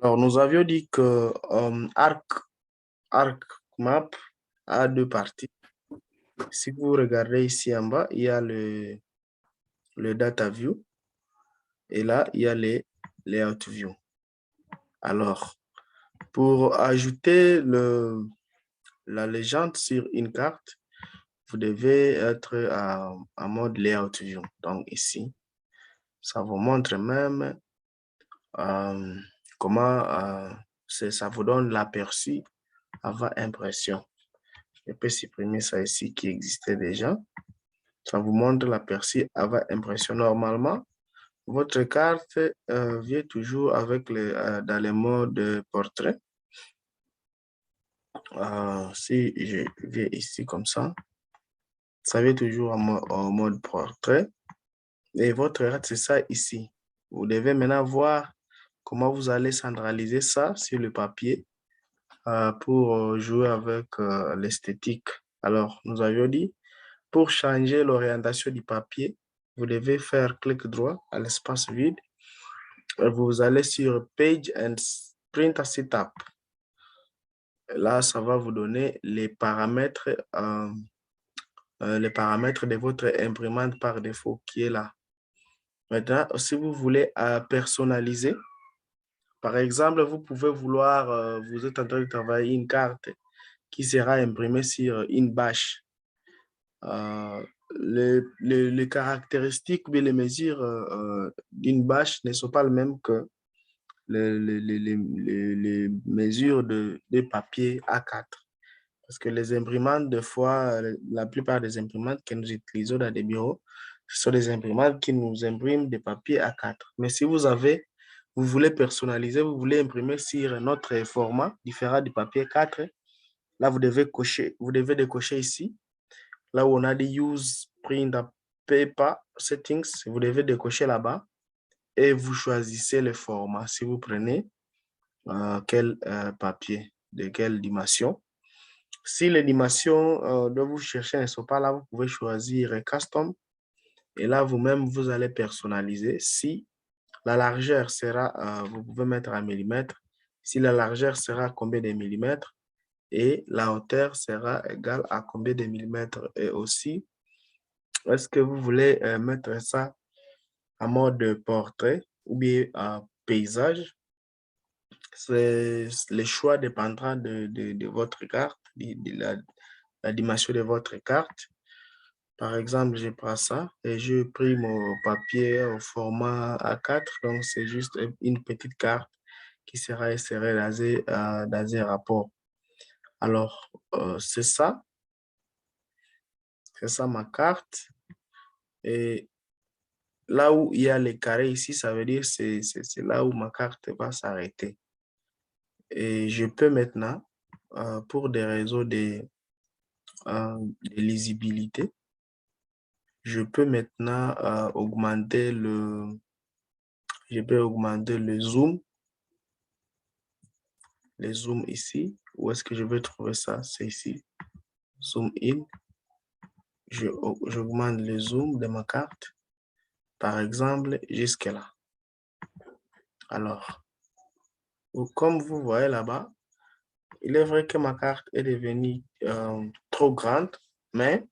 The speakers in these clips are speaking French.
Alors, nous avions dit que ArcMap a deux parties. Si vous regardez ici en bas, il y a le Data View et là, il y a les Layout View. Alors, pour ajouter la légende sur une carte, vous devez être en mode Layout View. Donc ici, ça vous montre même comment ça vous donne l'aperçu avant impression. Je peux supprimer ça ici qui existait déjà. Ça vous montre l'aperçu avant impression. Normalement, votre carte vient toujours avec dans les modes portrait. Si je viens ici comme ça vient toujours en mode portrait. Et votre carte, c'est ça ici. Vous devez maintenant voir comment vous allez centraliser ça sur le papier pour jouer avec l'esthétique. Alors, nous avions dit, pour changer l'orientation du papier, vous devez faire clic droit à l'espace vide. Vous allez sur Page and Print Setup. Là, ça va vous donner les paramètres de votre imprimante par défaut qui est là. Maintenant, si vous voulez personnaliser, par exemple, vous pouvez vouloir, vous êtes en train de travailler une carte qui sera imprimée sur une bâche. Les caractéristiques ou les mesures d'une bâche ne sont pas les mêmes que les mesures de papier A4. Parce que les imprimantes, des fois, la plupart des imprimantes que nous utilisons dans des bureaux, ce sont des imprimantes qui nous impriment des papiers A4. Mais si vous voulez personnaliser, vous voulez imprimer sur un autre format différent du papier 4, là, vous devez décocher ici. Là où on a dit Use Print Paper Settings, vous devez décocher là-bas et vous choisissez le format. Si vous prenez quel papier, de quelle dimension. Si les dimensions dont vous cherchez ne sont pas là, vous pouvez choisir Custom. Et là, vous-même, vous allez personnaliser. Si la largeur sera, vous pouvez mettre en millimètres. Si la largeur sera combien de millimètres et la hauteur sera égale à combien de millimètres. Et aussi, est-ce que vous voulez mettre ça en mode portrait ou bien paysage? Le choix dépendra de votre carte, de la dimension de votre carte. Par exemple, je prends ça et je prends mon papier au format A4. Donc, c'est juste une petite carte qui sera insérée dans un rapport. Alors, c'est ça. C'est ça ma carte. Et là où il y a les carrés ici, ça veut dire que c'est là où ma carte va s'arrêter. Et je peux maintenant, pour des raisons de lisibilité, je peux maintenant je peux augmenter le zoom ici. Où est-ce que je vais trouver ça? C'est ici. Zoom in. J'augmente le zoom de ma carte. Par exemple, jusque là. Alors, comme vous voyez là-bas, il est vrai que ma carte est devenue trop grande, mais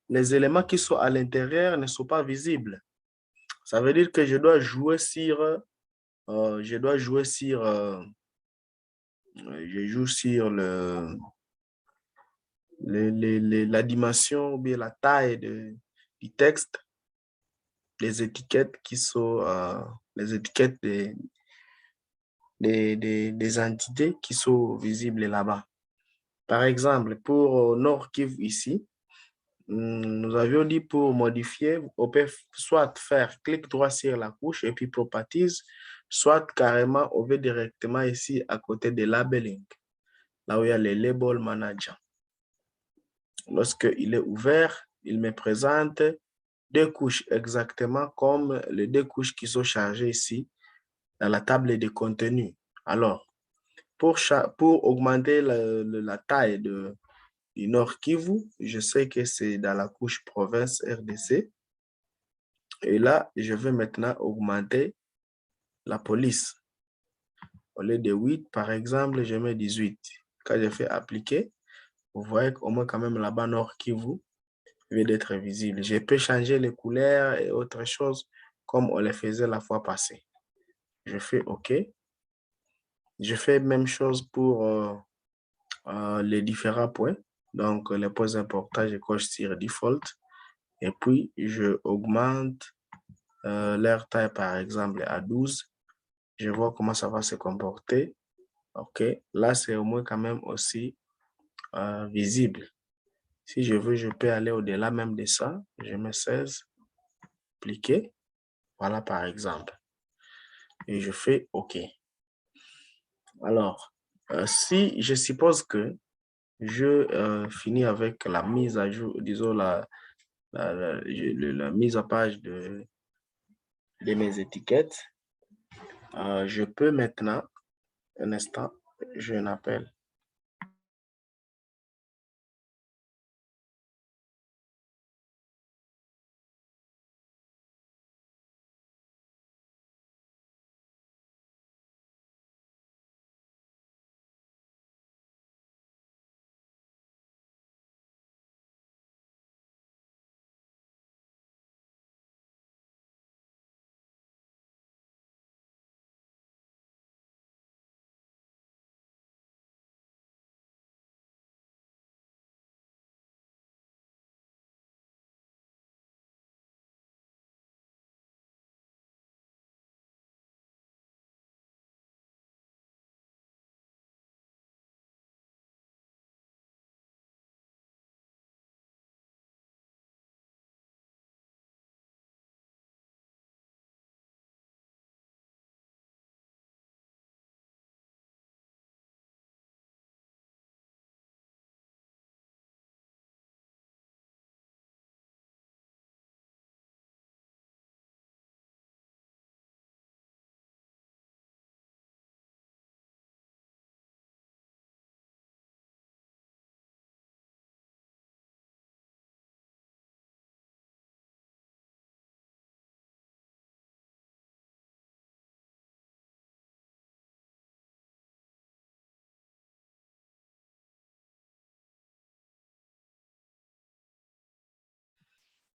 les éléments qui sont à l'intérieur ne sont pas visibles. Ça veut dire que je dois jouer sur, je joue sur la dimension ou bien la taille du texte, les étiquettes qui sont, les étiquettes des entités qui sont visibles là-bas. Par exemple, pour Nord Kivu ici, nous avions dit pour modifier, on peut soit faire clic droit sur la couche et puis Properties, soit carrément on va directement ici à côté de Labeling, là où il y a le Label Manager. Lorsqu'il est ouvert, il me présente deux couches exactement comme les deux couches qui sont chargées ici dans la table de contenu. Alors, pour augmenter la taille du Nord Kivu, je sais que c'est dans la couche province RDC. Et là, je vais maintenant augmenter la police. Au lieu de 8, par exemple, je mets 18. Quand je fais appliquer, vous voyez qu'au moins quand même là-bas, Nord Kivu vient d'être visible. Je peux changer les couleurs et autres choses comme on les faisait la fois passée. Je fais OK. Je fais même chose pour les différents points. Donc, les points importants, je coche sur Default. Et puis, je augmente leur taille, par exemple, à 12. Je vois comment ça va se comporter. OK. Là, c'est au moins quand même aussi visible. Si je veux, je peux aller au-delà même de ça. Je mets 16, appliquer. Voilà, par exemple. Et je fais OK. Alors, si je suppose que je finis avec la mise à jour, disons la mise à page de mes étiquettes, je peux maintenant, un instant, je n'appelle.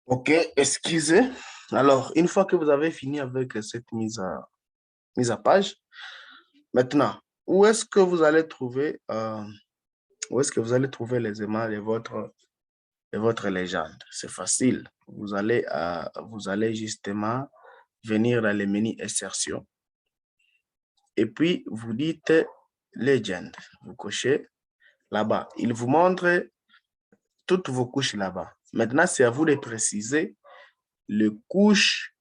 OK, excusez. Alors, une fois que vous avez fini avec cette mise à page, maintenant, où est-ce que vous allez trouver, où est-ce que vous allez trouver les aimants de votre légende? C'est facile. Vous allez justement venir dans le menu insertion et puis vous dites Legend. Vous cochez là-bas. Il vous montre toutes vos couches là-bas. Maintenant, c'est à vous de préciser les couches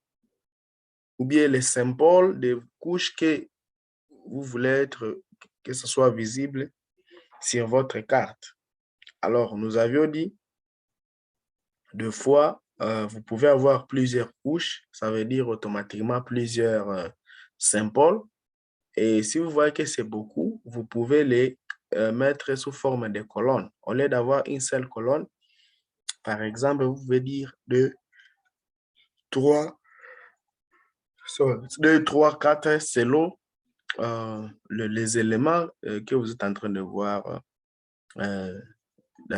ou bien les symboles des couches que vous voulez que ce soit visible sur votre carte. Alors, nous avions dit, deux fois, vous pouvez avoir plusieurs couches, ça veut dire automatiquement plusieurs symboles. Et si vous voyez que c'est beaucoup, vous pouvez les mettre sous forme de colonnes. Au lieu d'avoir une seule colonne, par exemple, vous pouvez dire 2, 3, 4 selon les éléments que vous êtes en train de voir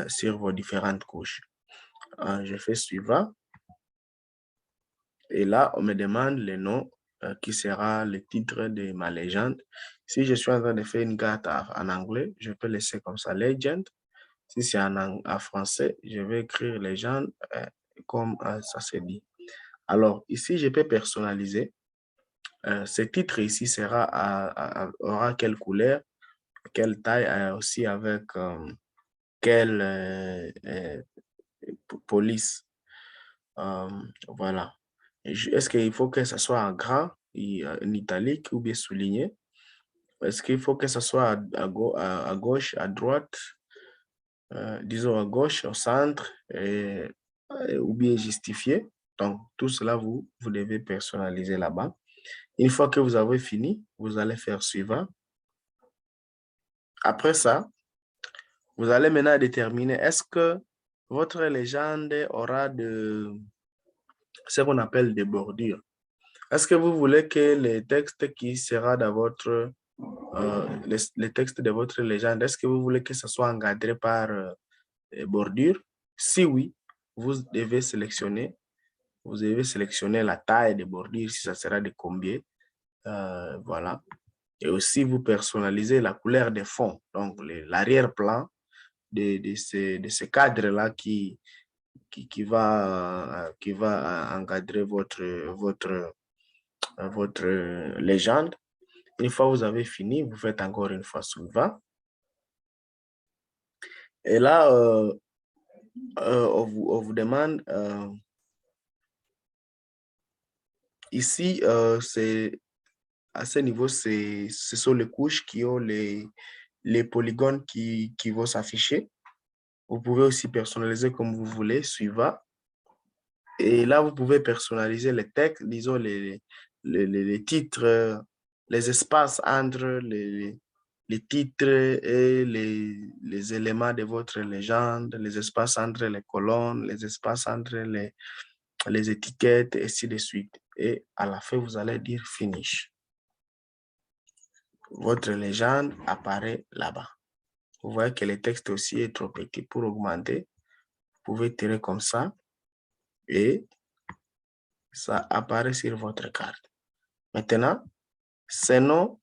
sur vos différentes couches. Je fais suivant. Et là, on me demande le nom qui sera le titre de ma légende. Si je suis en train de faire une carte en anglais, je peux laisser comme ça Legend. Si c'est en français, je vais écrire légende comme ça se dit. Alors, ici, je peux personnaliser. Ce titre ici aura quelle couleur, quelle taille, aussi avec quelle police. Voilà. Est-ce qu'il faut que ça soit en grand, en italique ou bien souligné? Est-ce qu'il faut que ça soit à gauche, à droite, disons à gauche, au centre, ou bien justifié? Donc, tout cela, vous devez personnaliser là-bas. Une fois que vous avez fini, vous allez faire suivant. Après ça, vous allez maintenant déterminer est-ce que votre légende aura ce qu'on appelle des bordures. Est-ce que vous voulez que le texte qui sera dans votre les textes de votre légende, est-ce que vous voulez que ce soit encadré par bordure? Si oui, vous devez sélectionner la taille de bordure, si ça sera de combien. Voilà. Et aussi, vous personnalisez la couleur des fonds, donc l'arrière-plan de ce cadre-là qui va encadrer votre légende. Une fois que vous avez fini, vous faites encore une fois suivant. Et là, on vous demande, ici, à ce niveau, ce sont les couches qui ont les polygones qui vont s'afficher. Vous pouvez aussi personnaliser comme vous voulez, suivant. Et là, vous pouvez personnaliser les textes, disons les titres, les espaces entre les titres et les éléments de votre légende, les espaces entre les colonnes, les espaces entre les étiquettes, et ainsi de suite. Et à la fin, vous allez dire finish. Votre légende apparaît là-bas. Vous voyez que le texte aussi est trop petit pour augmenter. Vous pouvez tirer comme ça et ça apparaît sur votre carte. Maintenant, ces noms,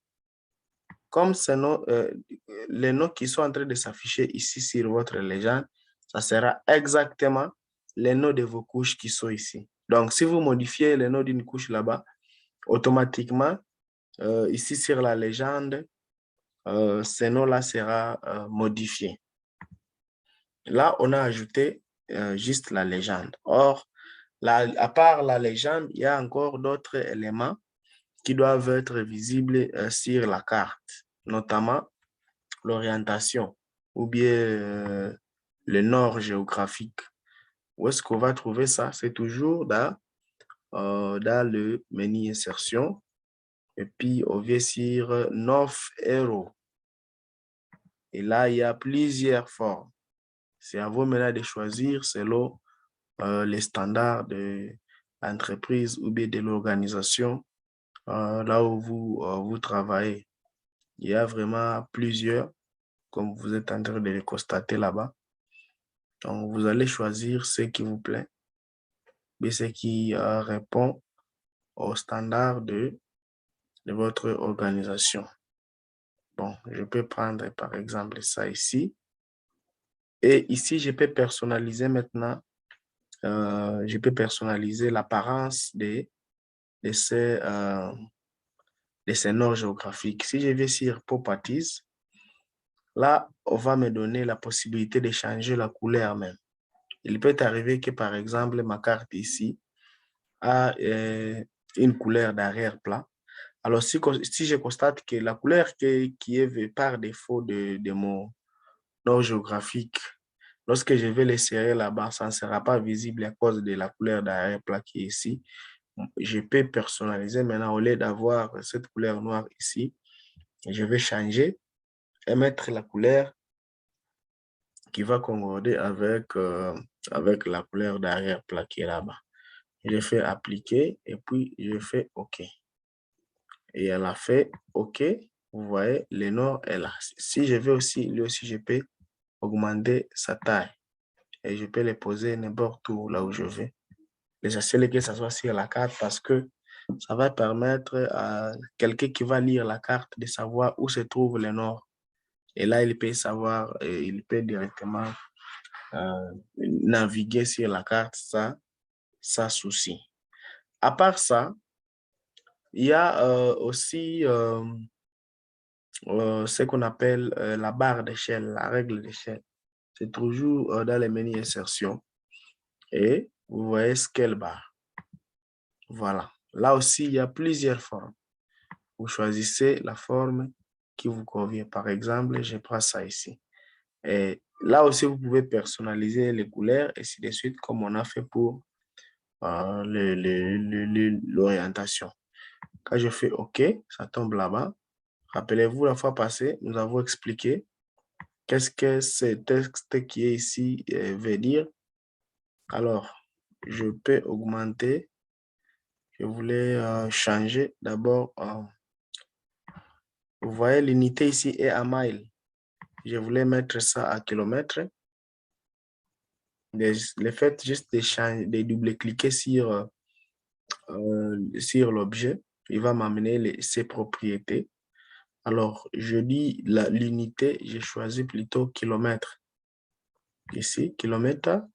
comme ces noms, les noms qui sont en train de s'afficher ici sur votre légende, ça sera exactement les noms de vos couches qui sont ici. Donc, si vous modifiez les noms d'une couche là-bas, automatiquement, ici sur la légende, ces noms-là sera modifié. Là, on a ajouté juste la légende. Or, à part la légende, il y a encore d'autres éléments qui doivent être visibles sur la carte, notamment l'orientation ou bien le nord géographique. Où est-ce qu'on va trouver ça? C'est toujours dans le menu insertion. Et puis, on vient sur North Arrow. Et là, il y a plusieurs formes. C'est à vous maintenant de choisir selon les standards de l'entreprise ou bien de l'organisation là où vous travaillez. Il y a vraiment plusieurs, comme vous êtes en train de le constater là-bas. Donc, vous allez choisir ce qui vous plaît, mais ce qui répond aux standards de votre organisation. Bon, je peux prendre par exemple ça ici. Et ici, je peux personnaliser maintenant, je peux personnaliser l'apparence de ces nord géographiques. Si je vais sur Properties, là, on va me donner la possibilité de changer la couleur même. Il peut arriver que, par exemple, ma carte ici a une couleur d'arrière-plan. Alors, si je constate que la couleur qui est par défaut de mon nord géographique, lorsque je vais l'insérer là-bas, ça ne sera pas visible à cause de la couleur d'arrière-plan qui est ici. Je peux personnaliser maintenant, au lieu d'avoir cette couleur noire ici, je vais changer et mettre la couleur qui va concorder avec la couleur d'arrière-plan qui est là-bas. Je fais appliquer et puis je fais OK. Et elle a fait OK. Vous voyez, le nord est là. Si je veux aussi, lui aussi, je peux augmenter sa taille et je peux le poser n'importe où là où je veux. L'essentiel est que ça soit sur la carte parce que ça va permettre à quelqu'un qui va lire la carte de savoir où se trouve le nord. Et là, il peut savoir, il peut directement naviguer sur la carte sans souci. À part ça, il y a aussi ce qu'on appelle la barre d'échelle, la règle d'échelle. C'est toujours dans les menus insertion. Et vous voyez scale bar. Voilà. Là aussi, il y a plusieurs formes. Vous choisissez la forme qui vous convient. Par exemple, je prends ça ici. Et là aussi, vous pouvez personnaliser les couleurs et ainsi de suite, comme on a fait pour l'orientation. Quand je fais OK, ça tombe là-bas. Rappelez-vous, la fois passée, nous avons expliqué qu'est-ce que ce texte qui est ici veut dire. Alors, je peux augmenter. Je voulais changer d'abord Vous voyez, l'unité ici est à mile. Je voulais mettre ça à kilomètre. Le fait juste de double-cliquer sur l'objet, il va m'amener ses propriétés. Alors, je dis l'unité, j'ai choisi plutôt kilomètre. Ici, kilomètre.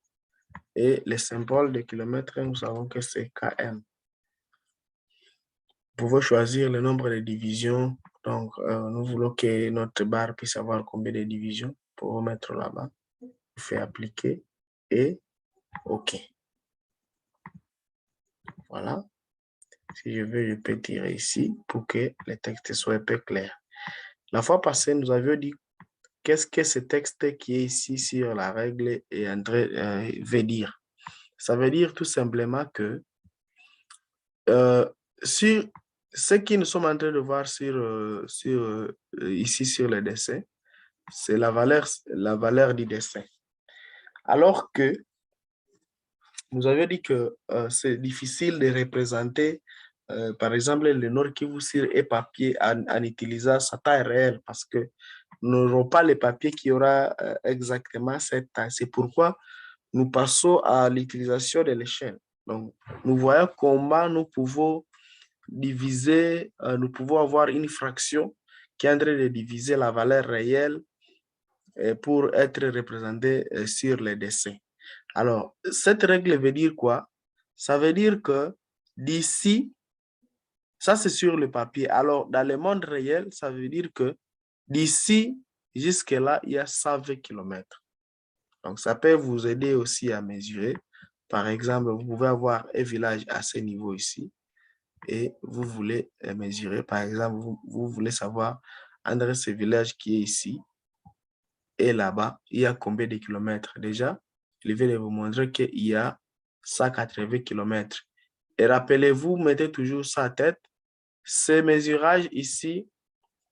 Et le symbole de kilomètre, nous savons que c'est km. Vous pouvez choisir le nombre de divisions. Donc, nous voulons que notre barre puisse avoir combien de divisions pour mettre là-bas. Je fais appliquer et OK. Voilà. Si je veux, je peux tirer ici pour que le texte soit un peu clair. La fois passée, nous avions dit qu'est-ce que ce texte qui est ici sur la règle veut dire. Ça veut dire tout simplement que sur ce que nous sommes en train de voir ici sur le dessin, c'est la valeur du dessin. Alors que nous avions dit que c'est difficile de représenter, par exemple, le Nord Kivu sur un papier en utilisant sa taille réelle parce que nous n'aurons pas le papier qui aura exactement cette taille. C'est pourquoi nous passons à l'utilisation de l'échelle. Donc, nous voyons comment nous pouvons diviser, nous pouvons avoir une fraction qui est en train de diviser la valeur réelle pour être représentée sur les dessins. Alors, cette règle veut dire quoi? Ça veut dire que d'ici, ça c'est sur le papier. Alors, dans le monde réel, ça veut dire que d'ici jusque-là, il y a 120 km. Donc, ça peut vous aider aussi à mesurer. Par exemple, vous pouvez avoir un village à ce niveau ici et vous voulez mesurer. Par exemple, vous voulez savoir entre ce village qui est ici et là-bas, il y a combien de kilomètres déjà? Je vais vous montrer qu'il y a 180 km. Et rappelez-vous, mettez toujours ça à tête. Ces mesurages ici,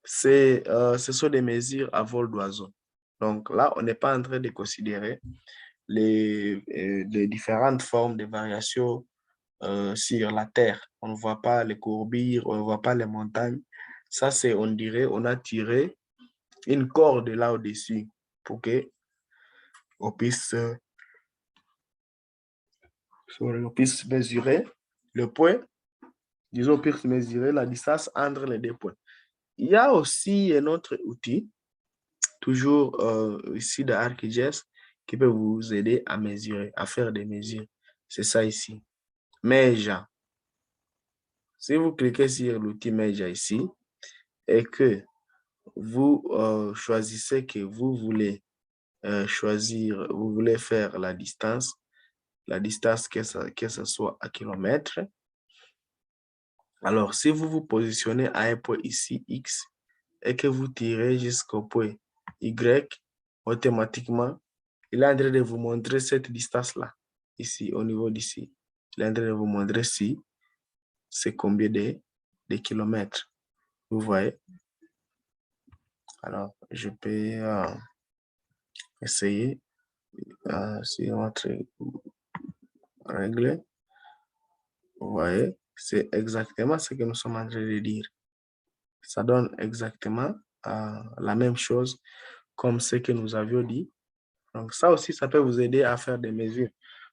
ce sont des mesures à vol d'oiseau. Donc là, on n'est pas en train de considérer les différentes formes de variations sur la Terre. On ne voit pas les courbures, on ne voit pas les montagnes. Ça, c'est, on dirait, on a tiré une corde là au-dessus pour qu'on puisse, on puisse mesurer le point, disons, on puisse mesurer la distance entre les deux points. Il y a aussi un autre outil, toujours ici de ArcGIS, qui peut vous aider à mesurer, à faire des mesures. C'est ça ici. Meja. Si vous cliquez sur l'outil Meja ici et que vous choisissez que vous voulez choisir, vous voulez faire la distance que ce soit à kilomètres. Alors, si vous vous positionnez à un point ici, X, et que vous tirez jusqu'au point Y, automatiquement, il est en train de vous montrer cette distance-là, ici, au niveau d'ici. Il est en train de vous montrer si c'est combien de kilomètres. Vous voyez? Alors, je peux essayer sur notre règle. Vous voyez? C'est exactement ce que nous sommes en train de dire. Ça donne exactement la même chose comme ce que nous avions dit. Donc, ça aussi, ça peut vous aider à faire des mesures.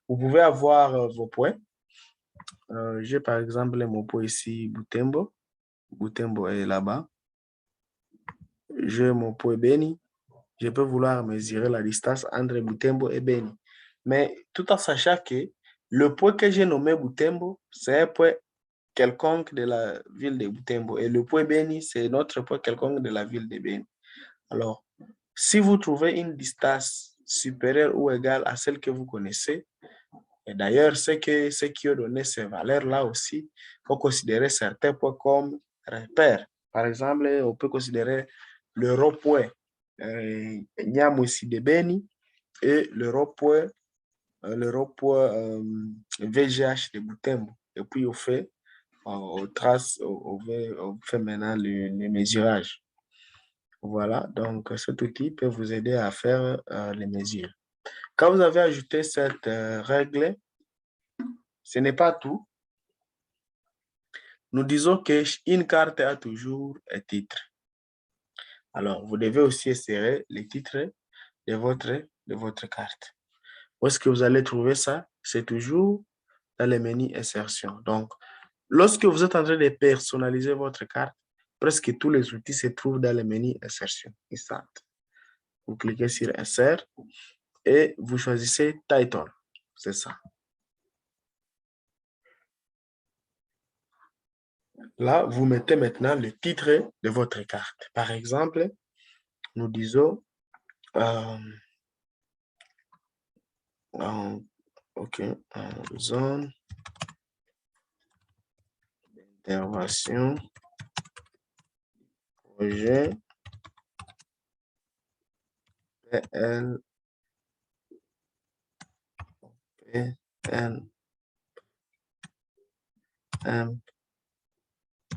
Vous pouvez avoir vos points. J'ai par exemple mon point ici, Butembo. Butembo est là-bas. J'ai mon point Beni. Je peux vouloir mesurer la distance entre Butembo et Beni. Mais tout en sachant que le point que j'ai nommé Butembo, c'est un point quelconque de la ville de Butembo. Et le point Beni, c'est notre point quelconque de la ville de Beni. Alors, si vous trouvez une distance supérieure ou égale à celle que vous connaissez, et d'ailleurs, ceux qui ont donné ces valeurs-là aussi, il faut considérer certains points comme repères. Par exemple, on peut considérer le rond-point Nyamwisi de Beni et le rond-point VGH de Butembo. Et puis, on fait maintenant le mesurage. Voilà, donc cet outil peut vous aider à faire les mesures. Quand vous avez ajouté cette règle, ce n'est pas tout. Nous disons qu'une carte a toujours un titre. Alors, vous devez aussi insérer les titres de votre carte. Où est-ce que vous allez trouver ça? C'est toujours dans le menu insertion. Donc, lorsque vous êtes en train de personnaliser votre carte, presque tous les outils se trouvent dans le menu insertion. Insert. Vous cliquez sur insert et vous choisissez title. C'est ça. Là, vous mettez maintenant le titre de votre carte. Par exemple, nous disons OK, zone d'intervention, projet PL,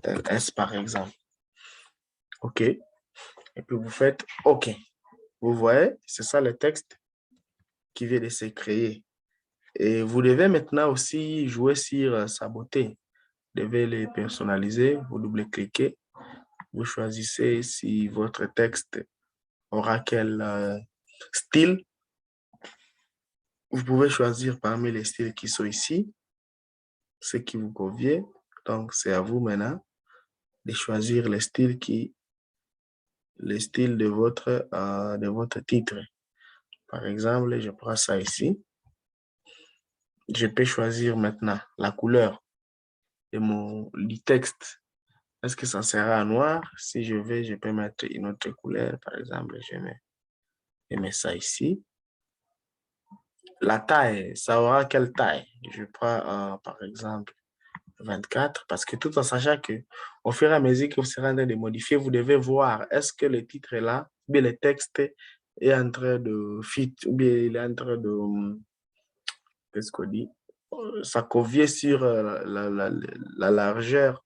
PLMLS par exemple. OK. Et puis vous faites OK. Vous voyez, c'est ça le texte qui vient de se créer. Et vous devez maintenant aussi jouer sur sa beauté. Vous devez les personnaliser, vous double-cliquez, vous choisissez si votre texte aura quel style. Vous pouvez choisir parmi les styles qui sont ici, ce qui vous convient. Donc, c'est à vous maintenant de choisir le style de votre titre. Par exemple, je prends ça ici. Je peux choisir maintenant la couleur du texte. Est-ce que ça sera noir? Si je veux, je peux mettre une autre couleur. Par exemple, je mets ça ici. La taille, ça aura quelle taille? Je prends, par exemple, 24, parce que tout en sachant que au fur et à mesure que vous serez en train de modifier, vous devez voir est-ce que le titre est là, ou bien le texte est en train de fit, ou bien il est en train de, qu'est-ce qu'on dit? Ça convient sur la largeur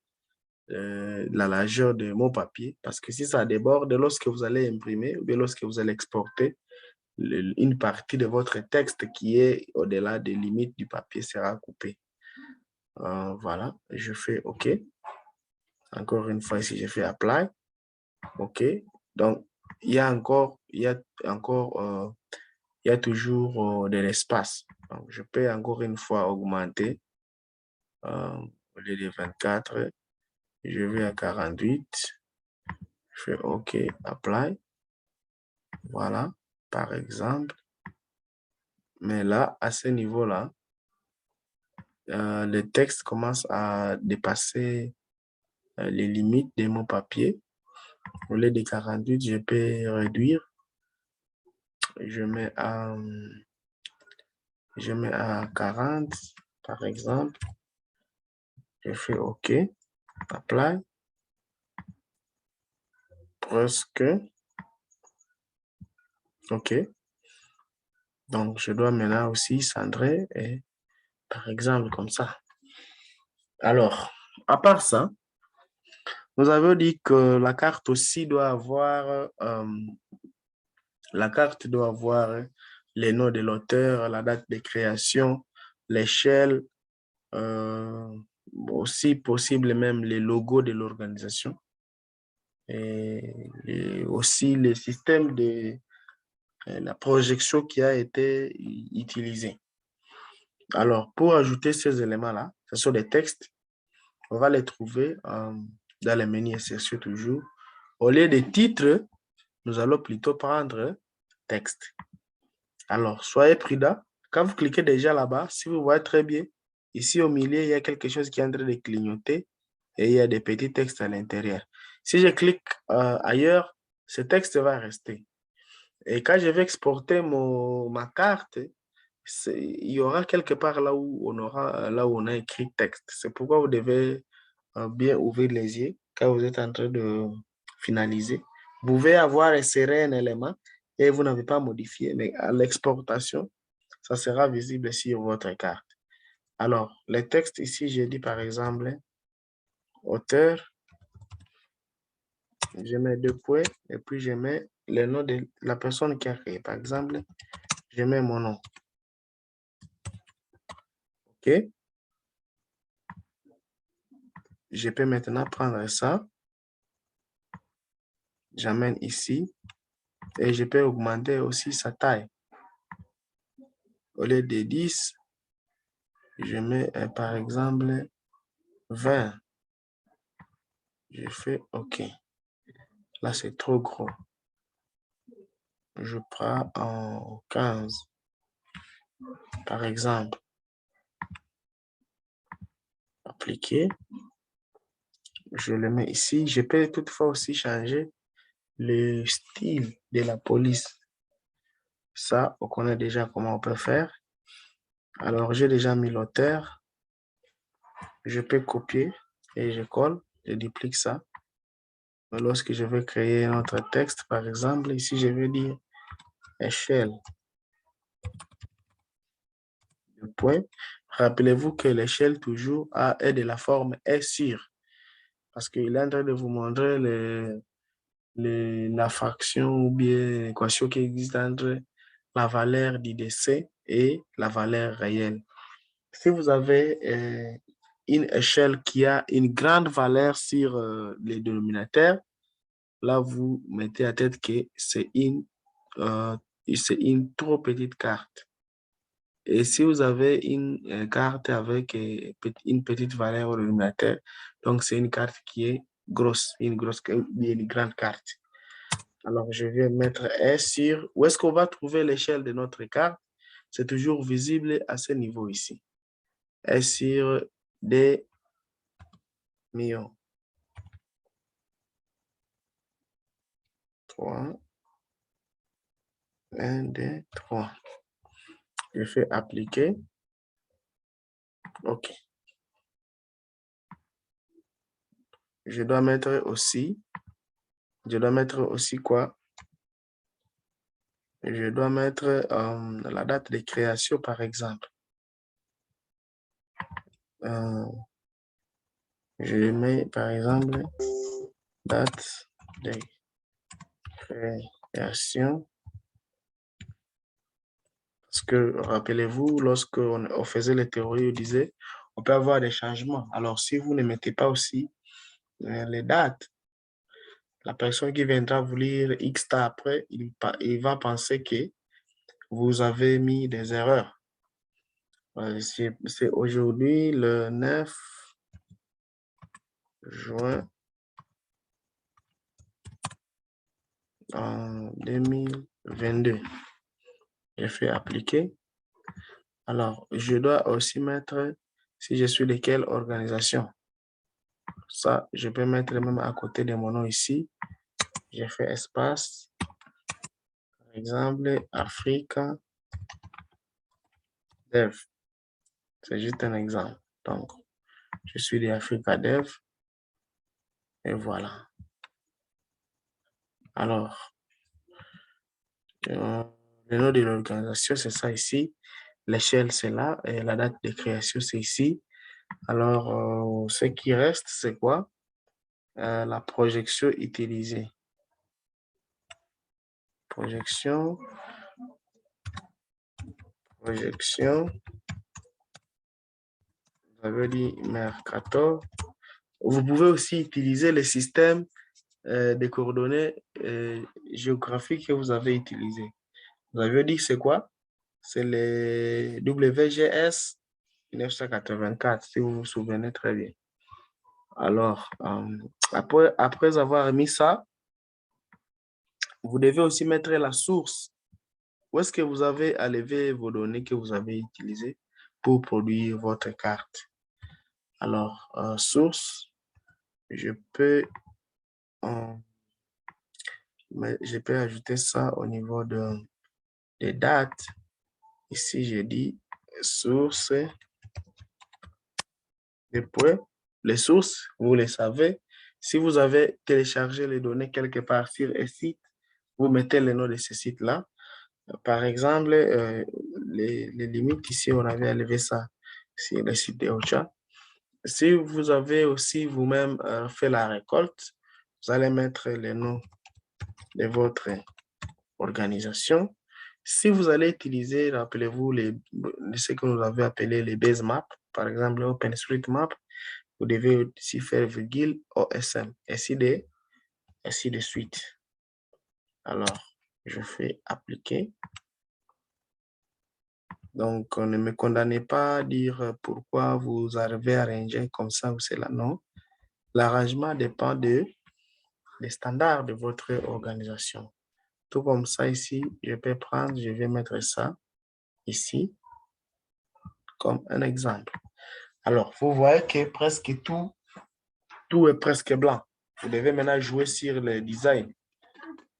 de mon papier, parce que si ça déborde, lorsque vous allez imprimer, ou bien lorsque vous allez exporter, une partie de votre texte qui est au-delà des limites du papier sera coupée. Voilà, je fais OK. Encore une fois, ici, je fais Apply. OK. Donc, il y a toujours de l'espace. Donc, je peux encore une fois augmenter. Au lieu de 24, je vais à 48. Je fais OK, Apply. Voilà, par exemple. Mais là, à ce niveau-là, le texte commence à dépasser les limites de mon papier. Au lieu de 48, je peux réduire. Je mets à 40, par exemple. Je fais OK. Apply. Presque. OK. Donc, je dois maintenant aussi cendrer, et, par exemple, comme ça. Alors, à part ça, nous avons dit que la carte aussi doit avoir les noms de l'auteur, la date de création, l'échelle, aussi possible même les logos de l'organisation et aussi le système de la projection qui a été utilisée. Alors, pour ajouter ces éléments-là, ce sont des textes, on va les trouver dans le menu insertion toujours. Au lieu des titres, nous allons plutôt prendre texte. Alors, soyez prudents. Quand vous cliquez déjà là-bas, si vous voyez très bien, ici au milieu, il y a quelque chose qui est en train de clignoter et il y a des petits textes à l'intérieur. Si je clique ailleurs, ce texte va rester. Et quand je vais exporter ma carte, il y aura quelque part là où on a écrit texte. C'est pourquoi vous devez bien ouvrir les yeux quand vous êtes en train de finaliser. Vous pouvez avoir inséré un élément et vous n'avez pas modifié, mais à l'exportation, ça sera visible sur votre carte. Alors, les textes ici, j'ai dit par exemple, auteur, je mets 2 points et puis je mets le nom de la personne qui a créé. Par exemple, je mets mon nom. OK? Je peux maintenant prendre ça, j'amène ici et je peux augmenter aussi sa taille. Au lieu de 10, je mets par exemple 20. Je fais OK. Là, c'est trop gros. Je prends en 15, par exemple. Appliquer. Je le mets ici. Je peux toutefois aussi changer le style de la police. Ça, on connaît déjà comment on peut faire. Alors, j'ai déjà mis l'auteur. Je peux copier et je colle. Je duplique ça. Lorsque je veux créer un autre texte, par exemple, ici, je vais dire échelle de point. Rappelez-vous que l'échelle toujours est de la forme est sur. Parce qu'il est en train de vous montrer la fraction ou bien l'équation qui existe entre la valeur d'IDC et la valeur réelle. Si vous avez une échelle qui a une grande valeur sur les dénominateurs, là, vous mettez à tête que c'est une trop petite carte. Et si vous avez une carte avec une petite valeur au dénominateur, donc c'est une carte qui est grosse, une grande carte. Alors, je vais mettre S sur... Où est-ce qu'on va trouver l'échelle de notre carte? C'est toujours visible à ce niveau ici. S sur des millions. 3. 1, 2, 3. Je fais appliquer. OK. Je dois mettre aussi quoi? Je dois mettre la date de création, par exemple. Je mets, par exemple, date de création. Parce que, rappelez-vous, lorsqu'on faisait les théories, on disait, on peut avoir des changements. Alors, si vous ne mettez pas aussi les dates, la personne qui viendra vous lire X temps après, il va penser que vous avez mis des erreurs. C'est aujourd'hui le 9 juin en 2022. Je fais appliquer. Alors, je dois aussi mettre si je suis de quelle organisation. Ça, je peux mettre même à côté de mon nom ici. J'ai fait espace. Par exemple, Africa Dev. C'est juste un exemple. Donc, je suis de Africa Dev. Et voilà. Alors, le nom de l'organisation, c'est ça ici. L'échelle, c'est là. Et la date de création, c'est ici. Alors, ce qui reste, c'est quoi? La projection utilisée. Projection. Vous avez dit Mercator. Vous pouvez aussi utiliser le système de coordonnées géographiques que vous avez utilisé. Vous avez dit c'est quoi? C'est le WGS 1984, si vous vous souvenez très bien. Alors, après avoir mis ça, vous devez aussi mettre la source. Où est-ce que vous avez enlevé vos données que vous avez utilisées pour produire votre carte? Alors, source, je peux ajouter ça au niveau des dates. Ici, je dis source, point. Les sources, vous les savez. Si vous avez téléchargé les données quelque part sur un site, vous mettez le nom de ce site-là. Par exemple, les limites ici, on avait enlevé ça sur le site de Ocha. Si vous avez aussi vous-même fait la récolte, vous allez mettre le nom de votre organisation. Si vous allez utiliser, rappelez-vous, ce que nous avons appelé les base maps, par exemple OpenStreetMap, vous devez aussi faire virgule OSM, ainsi de suite. Alors, je fais appliquer. Donc, ne me condamnez pas à dire pourquoi vous arrivez à arranger comme ça ou cela. Non. L'arrangement dépend des standards de votre organisation. Tout comme ça ici, je peux prendre, je vais mettre ça ici comme un exemple. Alors, vous voyez que presque tout est presque blanc. Vous devez maintenant jouer sur le design,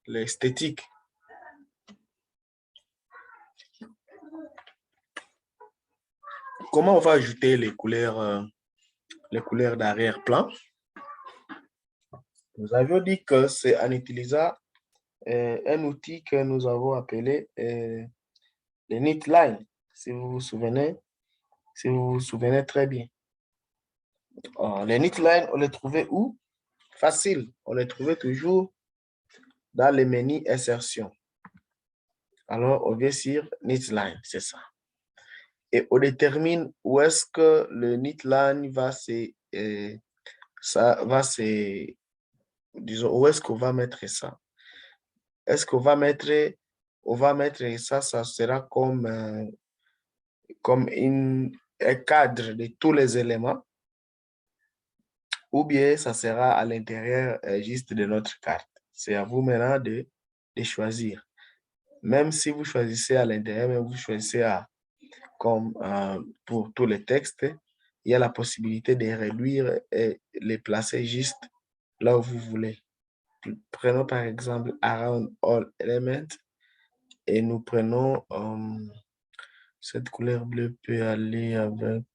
l'esthétique. Comment on va ajouter les couleurs d'arrière-plan? Nous avions dit que c'est en utilisant un outil que nous avons appelé le Neatline, si vous vous souvenez très bien. Les Neatline, on les trouvait où? Facile. On les trouvait toujours dans le menu insertion. Alors, on vient sur Neatline, c'est ça. Et on détermine où est-ce que le Neatline disons, où est-ce qu'on va mettre ça? Est-ce qu'on va mettre ça, ça sera comme un cadre de tous les éléments, ou bien ça sera à l'intérieur juste de notre carte. C'est à vous maintenant de choisir. Même si vous choisissez à l'intérieur, même vous choisissez comme pour tous les textes, il y a la possibilité de réduire et les placer juste là où vous voulez. Prenons par exemple Around All Elements et nous prenons cette couleur bleue peut aller avec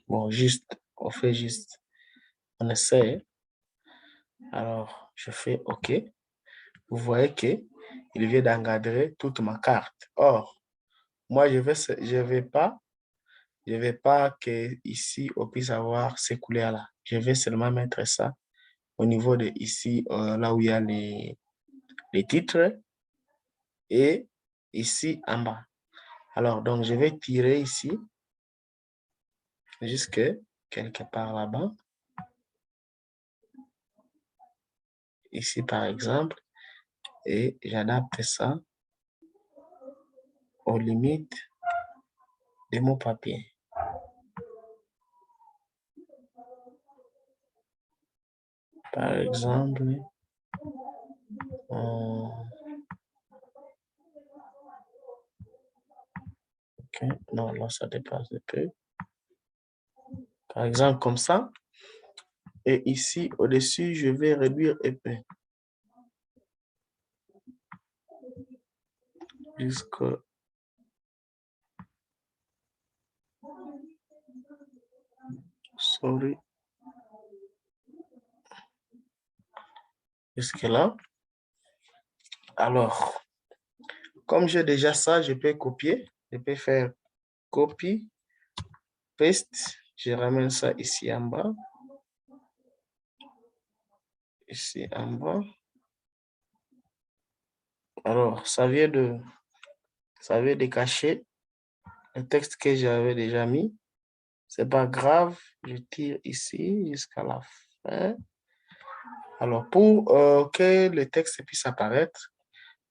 bon, juste, on fait juste, on essaie. Alors, je fais OK. Vous voyez que il vient d'encadrer toute ma carte. Or, moi, je vais pas que ici, on puisse avoir ces couleurs-là. Je vais seulement mettre ça au niveau de ici, là où il y a les titres et ici en bas. Alors, donc, je vais tirer ici jusque quelque part là-bas. Ici, par exemple, et j'adapte ça aux limites de mon papier. Par exemple, ok, non, là, ça dépasse un peu. Par exemple, comme ça. Et ici, au-dessus, je vais réduire un peu. Jusque... Sorry. Jusque là. Alors, comme j'ai déjà ça, je peux copier. Je peux faire copie, paste. Je ramène ça ici en bas. Ici en bas. Alors, ça vient de cacher le texte que j'avais déjà mis. C'est pas grave. Je tire ici jusqu'à la fin. Alors, pour que le texte puisse apparaître,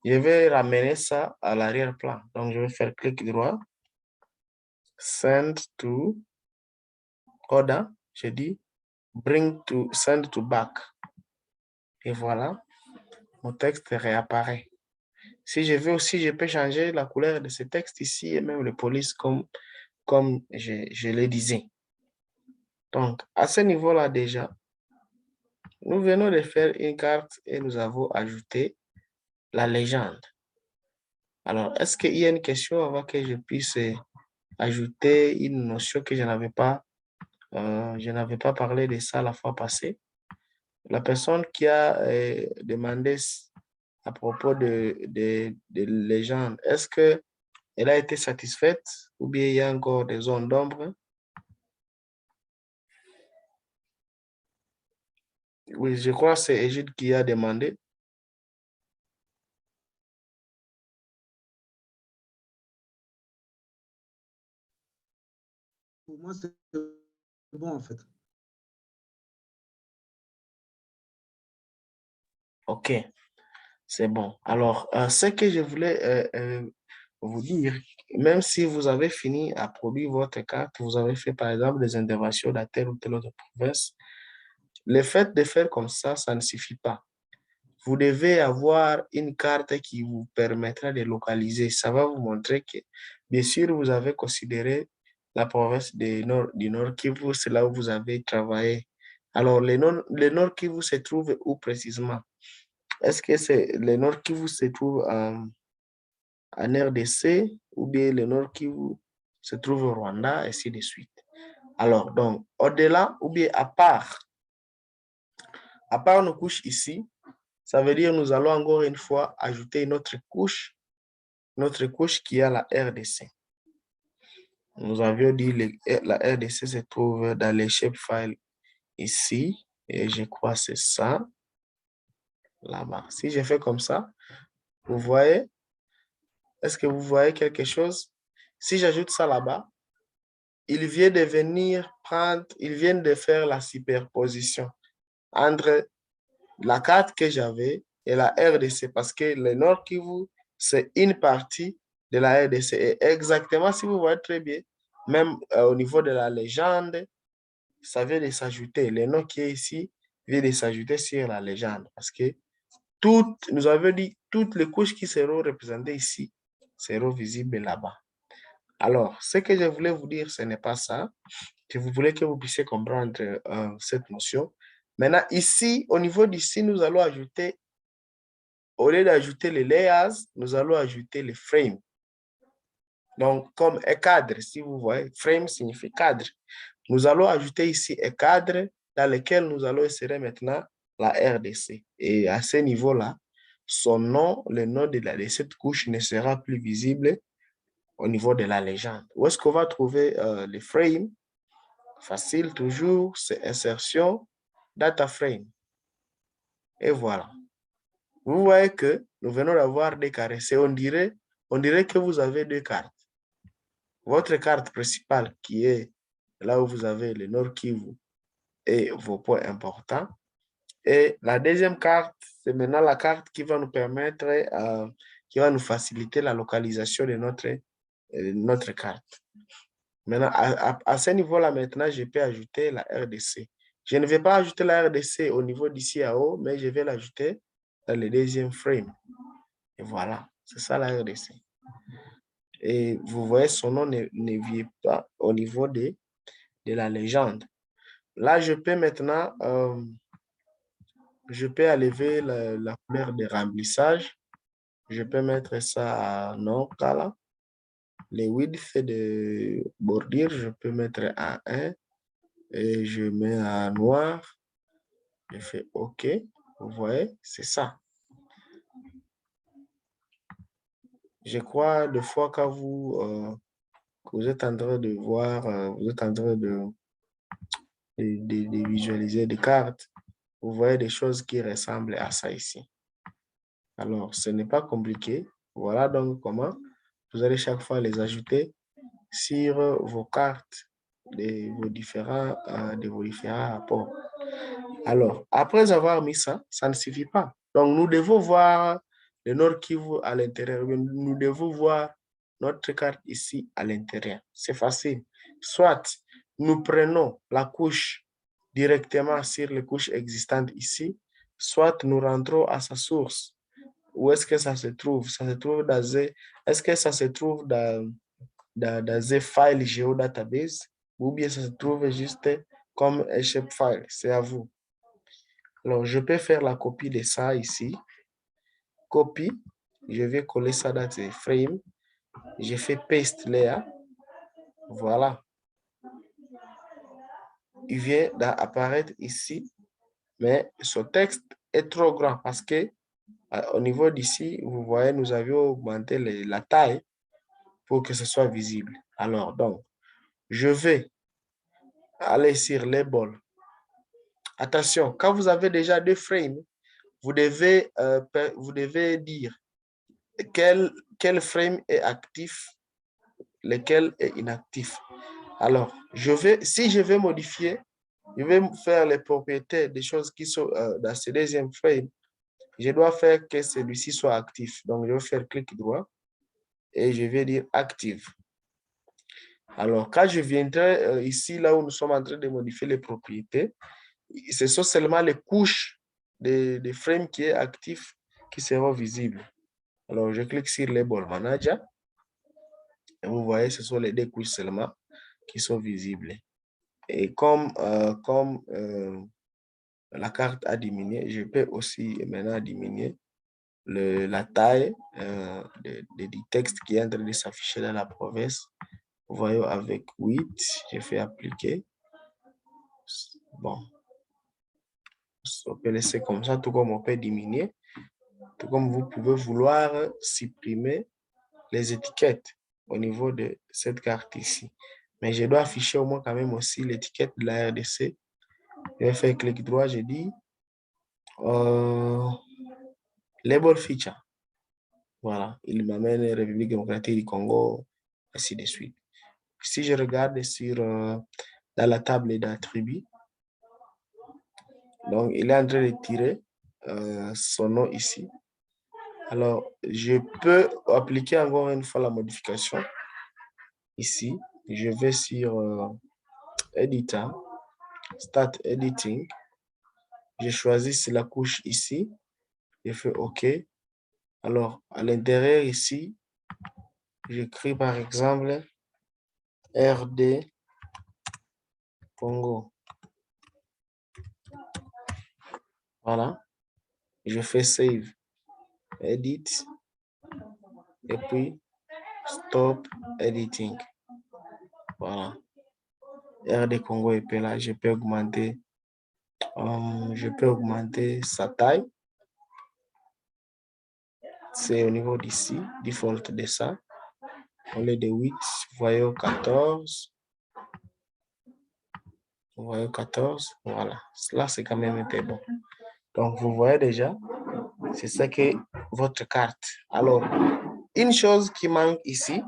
je vais ramener ça à l'arrière-plan. Donc, je vais faire clic droit. Send to order. Je dis send to back. Et voilà, mon texte réapparaît. Si je veux aussi, je peux changer la couleur de ce texte ici et même le police comme je le disais. Donc, à ce niveau-là déjà, nous venons de faire une carte et nous avons ajouté la légende. Alors, est-ce qu'il y a une question avant que je puisse ajouter une notion que je n'avais pas parlé de ça la fois passée? La personne qui a demandé à propos de légende, est-ce qu'elle a été satisfaite ou bien il y a encore des zones d'ombre? Oui, je crois que c'est Égide qui a demandé. Pour moi, c'est bon en fait. OK. C'est bon. Alors, ce que je voulais vous dire, même si vous avez fini à produire votre carte, vous avez fait par exemple des interventions dans telle ou telle autre province, le fait de faire comme ça ne suffit pas. Vous devez avoir une carte qui vous permettra de localiser. Ça va vous montrer que, bien sûr, vous avez considéré la province du Nord Kivu, c'est là où vous avez travaillé. Alors, le Nord Kivu se trouve où précisément? Est-ce que c'est le Nord Kivu se trouve en RDC ou bien le Nord Kivu se trouve au Rwanda, ainsi de suite? Alors, donc, au-delà ou bien à part nos couches ici, ça veut dire que nous allons encore une fois ajouter une autre couche qui est la RDC. Nous avions dit que la RDC se trouve dans les shapefiles ici, et je crois que c'est ça, là-bas. Si je fais comme ça, vous voyez, est-ce que vous voyez quelque chose? Si j'ajoute ça là-bas, il vient de faire la superposition entre la carte que j'avais et la RDC, parce que le Nord Kivu, c'est une partie de la RDC. Et exactement, si vous voyez très bien, même au niveau de la légende, ça vient de s'ajouter. Le nom qui est ici vient de s'ajouter sur la légende, parce que nous avons dit, toutes les couches qui seront représentées ici seront visibles là-bas. Alors, ce que je voulais vous dire, ce n'est pas ça. Je voulais que vous puissiez comprendre cette notion. Maintenant, ici, au niveau d'ici, nous allons ajouter, au lieu d'ajouter les layers, nous allons ajouter les frames. Donc, comme un cadre, si vous voyez, frame signifie cadre. Nous allons ajouter ici un cadre dans lequel nous allons insérer maintenant la RDC. Et à ce niveau-là, son nom, le nom de cette couche ne sera plus visible au niveau de la légende. Où est-ce qu'on va trouver les frames? Facile toujours, c'est insertion, data frame. Et voilà. Vous voyez que nous venons d'avoir des carrés. On dirait que vous avez deux cartes. Votre carte principale qui est là où vous avez le Nord Kivu et vos points importants. Et la deuxième carte, c'est maintenant la carte qui va nous permettre, qui va nous faciliter la localisation de notre carte. Maintenant, à ce niveau-là, maintenant, je peux ajouter la RDC. Je ne vais pas ajouter la RDC au niveau d'ici à haut, mais je vais l'ajouter dans le deuxième frame. Et voilà, c'est ça la RDC. Et vous voyez, son nom ne vient pas au niveau de la légende. Là, je peux maintenant, je peux enlever la couleur de remplissage. Je peux mettre ça à non color. Les width de bordure, je peux mettre à 1 et je mets à noir. Je fais OK. Vous voyez, c'est ça. Je crois des fois quand vous êtes en train de voir, vous êtes en train de visualiser des cartes, vous voyez des choses qui ressemblent à ça ici. Alors, ce n'est pas compliqué. Voilà donc comment vous allez chaque fois les ajouter sur vos cartes de vos différents rapports. Alors, après avoir mis ça, ça ne suffit pas. Donc, nous devons voir le Nord Kivu à l'intérieur. Nous devons voir notre carte ici à l'intérieur. C'est facile. Soit nous prenons la couche directement sur les couches existantes ici, soit nous rentrons à sa source. Où est-ce que ça se trouve? Ça se trouve est-ce que ça se trouve dans un file géodatabase ou bien ça se trouve juste comme un shapefile? C'est à vous. Alors, je peux faire la copie de ça ici. Copie. Je vais coller ça dans ce frame. Je fais paste layer. Voilà. Il vient d'apparaître ici, mais ce texte est trop grand parce que au niveau d'ici, vous voyez, nous avions augmenté la taille pour que ce soit visible. Alors, donc, je vais aller sur Label. Attention, quand vous avez déjà deux frames, vous devez dire quel frame est actif, lequel est inactif. Alors, si je vais modifier, je vais faire les propriétés des choses qui sont dans ce deuxième frame. je dois faire que celui-ci soit actif. Donc, je vais faire clic droit et je vais dire active. Alors, quand je viendrai ici, là où nous sommes en train de modifier les propriétés, ce sont seulement les couches de frame qui est actif qui seront visibles. Alors, je clique sur Label Manager. Et vous voyez, ce sont les deux couches seulement qui sont visibles. Et comme la carte a diminué, je peux aussi maintenant diminuer la taille du texte qui est en train de s'afficher dans la province. Vous voyez, avec 8, j'ai fait appliquer. Bon, on peut laisser comme ça, tout comme on peut diminuer, tout comme vous pouvez vouloir supprimer les étiquettes au niveau de cette carte ici. Mais je dois afficher au moins quand même aussi l'étiquette de la RDC. Je vais faire clic droit, je dis Label Feature. Voilà, il m'amène République démocratique du Congo, ainsi de suite. Si je regarde dans la table d'attributs, donc il est en train de tirer son nom ici. Alors, je peux appliquer encore une fois la modification. Ici, je vais sur Editor, Start Editing. Je choisis la couche ici. Je fais OK. Alors, à l'intérieur ici, j'écris par exemple RD Congo. Voilà. Je fais Save, Edit, et puis Stop Editing. Voilà. RD Congo est là. Je peux augmenter sa taille. C'est au niveau d'ici, default de ça. Au lieu de 8, vous voyez 14. Vous voyez 14, voilà. Là, c'est quand même un peu bon. Donc, vous voyez déjà, c'est ça que votre carte. Alors, une chose qui manque ici,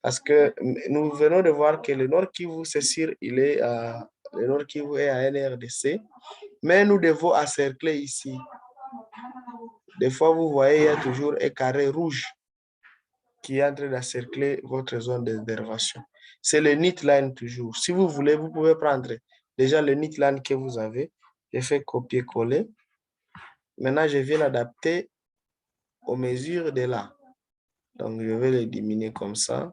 parce que nous venons de voir que le Nord Kivu, c'est sûr, le Nord Kivu est à NRDC, mais nous devons encercler ici. Des fois, vous voyez, il y a toujours un carré rouge qui est en train d'encercler votre zone d'intervention. C'est le Neatline toujours. Si vous voulez, vous pouvez prendre déjà le Neatline que vous avez. J'ai fait copier-coller. Maintenant, je viens l'adapter aux mesures de là. Donc, je vais le diminuer comme ça.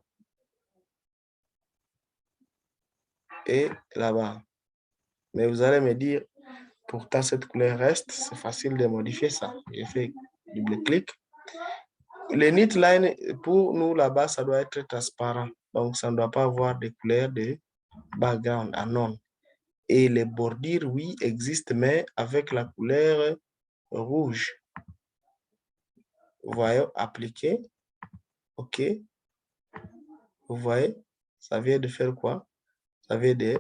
Et là-bas. Mais vous allez me dire, pourtant, cette couleur reste. C'est facile de modifier ça. J'ai fait double-clic. Le Neatline, pour nous, là-bas, ça doit être transparent. Donc, ça ne doit pas avoir de couleur de background anon. Et les bordures, oui, existent, mais avec la couleur rouge. Vous voyez, appliquer. OK. Vous voyez, ça vient de faire quoi? Ça vient de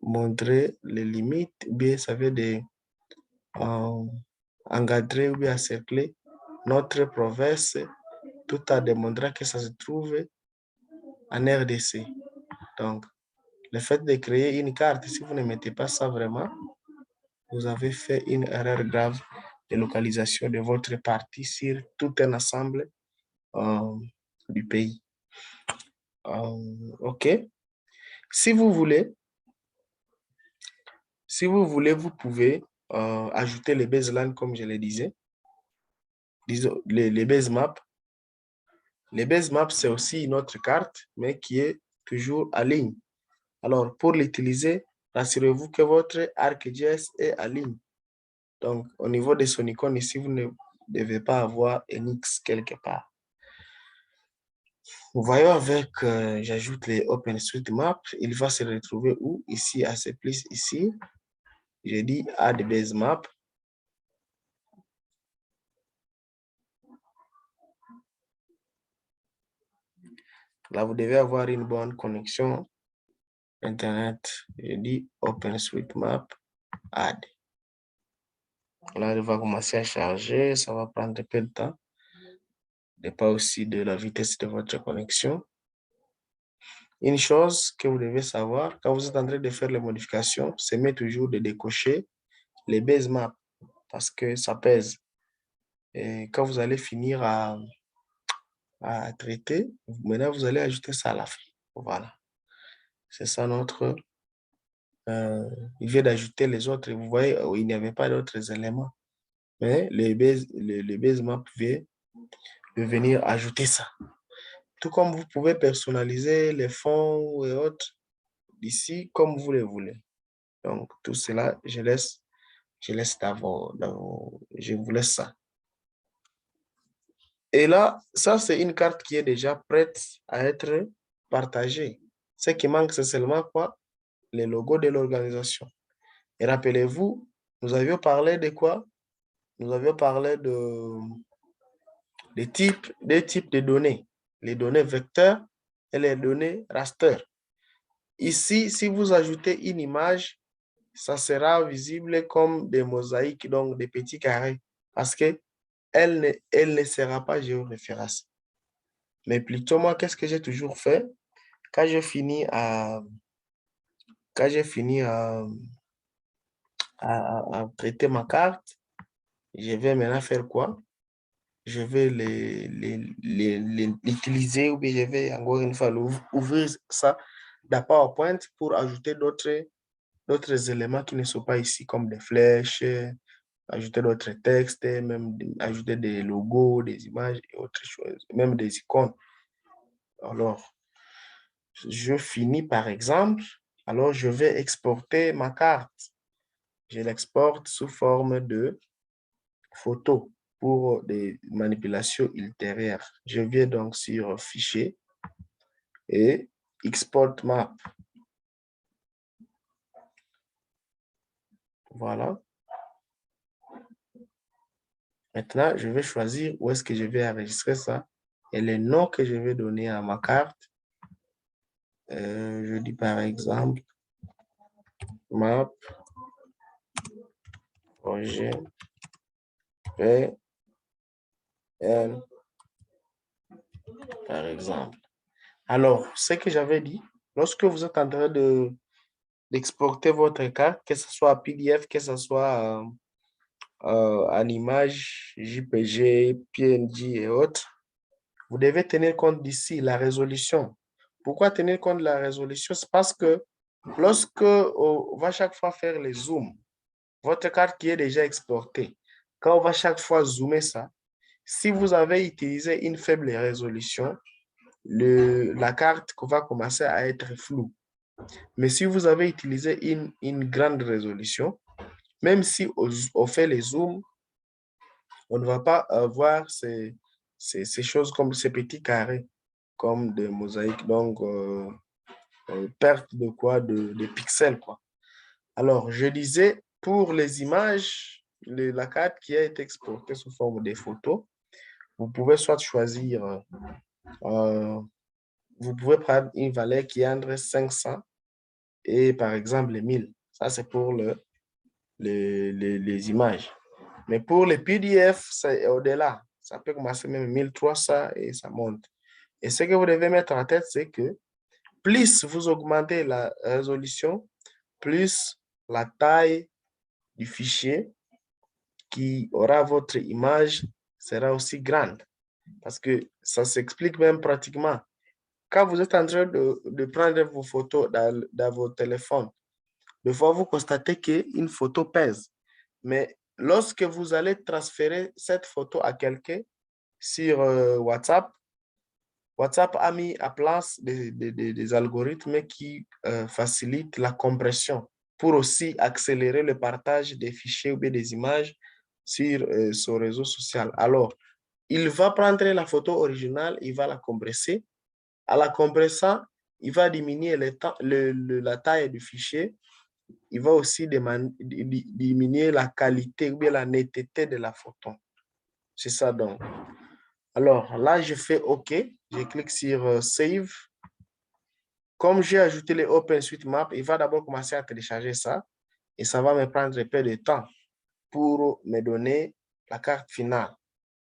montrer les limites, ou bien ça vient de encadrer ou bien encercler notre province, tout en démontrant que ça se trouve en RDC. Donc, le fait de créer une carte, si vous ne mettez pas ça vraiment, vous avez fait une erreur grave de localisation de votre parti sur tout un ensemble du pays. OK. Si vous voulez, vous pouvez ajouter les baselines comme je le disais. Disons, les base maps. Les base maps, c'est aussi une autre carte, mais qui est toujours en ligne. Alors, pour l'utiliser, rassurez-vous que votre ArcGIS est en ligne. Donc, au niveau de son icône ici, vous ne devez pas avoir un X quelque part. Vous voyez, avec, j'ajoute les OpenStreetMap, il va se retrouver où? Ici, à ce plus ici. Je dis Add Base Map. Là, vous devez avoir une bonne connexion Internet. Je dis OpenStreetMap Add. Là, il va commencer à charger. Ça va prendre un peu de temps. Dépend aussi de la vitesse de votre connexion. Une chose que vous devez savoir, quand vous êtes en train de faire les modifications, c'est toujours de décocher les base maps. parce que ça pèse. Et quand vous allez finir à traiter, maintenant vous allez ajouter ça à la fin. Voilà. C'est ça notre... il vient d'ajouter les autres. Vous voyez, il n'y avait pas d'autres éléments. Mais le basemap vient de venir ajouter ça. Tout comme vous pouvez personnaliser les fonds et autres d'ici comme vous le voulez. Donc, tout cela, je laisse je vous laisse ça. Et là, ça, c'est une carte qui est déjà prête à être partagée. Ce qui manque, c'est seulement quoi? Les logos de l'organisation. Et rappelez-vous, nous avions parlé de quoi? Nous avions parlé des types de données. Les données vecteurs et les données raster. Ici, si vous ajoutez une image, ça sera visible comme des mosaïques, donc des petits carrés, parce que elle ne sera pas géoréférencée. Mais plutôt, moi, qu'est-ce que j'ai toujours fait? Quand j'ai fini à traiter ma carte, je vais maintenant faire quoi? Je vais l'utiliser ou bien je vais encore une fois ouvrir ça dans PowerPoint pour ajouter d'autres éléments qui ne sont pas ici, comme des flèches, ajouter d'autres textes, même ajouter des logos, des images et autres choses, même des icônes. Alors, je finis par exemple, alors je vais exporter ma carte. Je l'exporte sous forme de photo pour des manipulations ultérieures. Je viens donc sur Fichier et Export Map. Voilà. Maintenant, je vais choisir où est-ce que je vais enregistrer ça et le nom que je vais donner à ma carte. Je dis par exemple Map Projet PN, par exemple. Alors, ce que j'avais dit, lorsque vous êtes en train d'exporter votre carte, que ce soit PDF, que ce soit en image, JPG, PNG et autres, vous devez tenir compte d'ici, la résolution. Pourquoi tenir compte de la résolution? C'est parce que lorsque on va chaque fois faire les zooms, votre carte qui est déjà exportée, quand on va chaque fois zoomer ça, si vous avez utilisé une faible résolution, la carte va commencer à être floue. Mais si vous avez utilisé une grande résolution, même si on fait les zooms, on ne va pas voir ces choses comme ces petits carrés, comme des mosaïques. Donc, perte de quoi? De pixels, quoi. Alors, je disais, pour les images, la carte qui a été exportée sous forme de photos, vous pouvez soit choisir, vous pouvez prendre une valeur qui est entre 500 et par exemple les 1000. Ça, c'est pour les images. Mais pour les PDF, c'est au-delà. Ça peut commencer même 1300 et ça monte. Et ce que vous devez mettre en tête, c'est que plus vous augmentez la résolution, plus la taille du fichier qui aura votre image sera aussi grande. Parce que ça s'explique même pratiquement. Quand vous êtes en train de prendre vos photos dans vos téléphones, des fois, vous constatez qu'une photo pèse. Mais lorsque vous allez transférer cette photo à quelqu'un sur WhatsApp, WhatsApp a mis à place des algorithmes qui facilitent la compression pour aussi accélérer le partage des fichiers ou bien des images sur son réseau social. Alors, il va prendre la photo originale, il va la compresser. À la compressant, il va diminuer la taille du fichier. Il va aussi diminuer la qualité ou bien la netteté de la photo. C'est ça donc. Alors là, je fais OK. Je clique sur Save. Comme j'ai ajouté les OpenStreetMap, il va d'abord commencer à télécharger ça et ça va me prendre un peu de temps pour me donner la carte finale.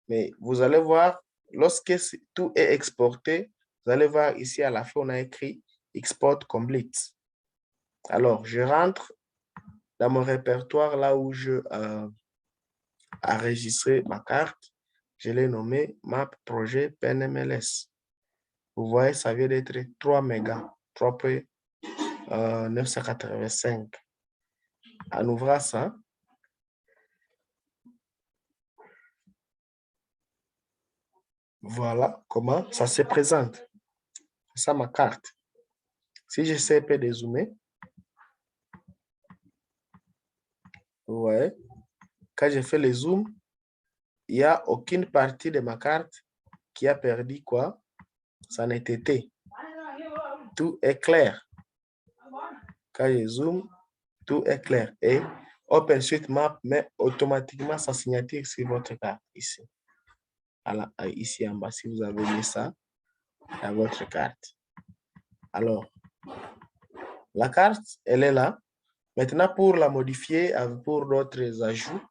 Mais vous allez voir, lorsque tout est exporté, vous allez voir ici à la fin, on a écrit Export Complete. Alors, je rentre dans mon répertoire là où enregistrer ma carte. Je l'ai nommé Map Projet PNMLS. Vous voyez, ça vient d'être 3 mégas, 3.985. En ouvrant ça, voilà comment ça se présente. C'est ça ma carte. Si j'essaie de dézoomer, vous voyez, quand j'ai fait le zoom, il n'y a aucune partie de ma carte qui a perdu quoi? Sa netteté. Tout est clair. Quand je zoome, tout est clair. Et OpenStreetMap met automatiquement sa signature sur votre carte ici. Alors, ici en bas, si vous avez mis ça à votre carte. Alors, la carte, elle est là. Maintenant, pour la modifier pour d'autres ajouts,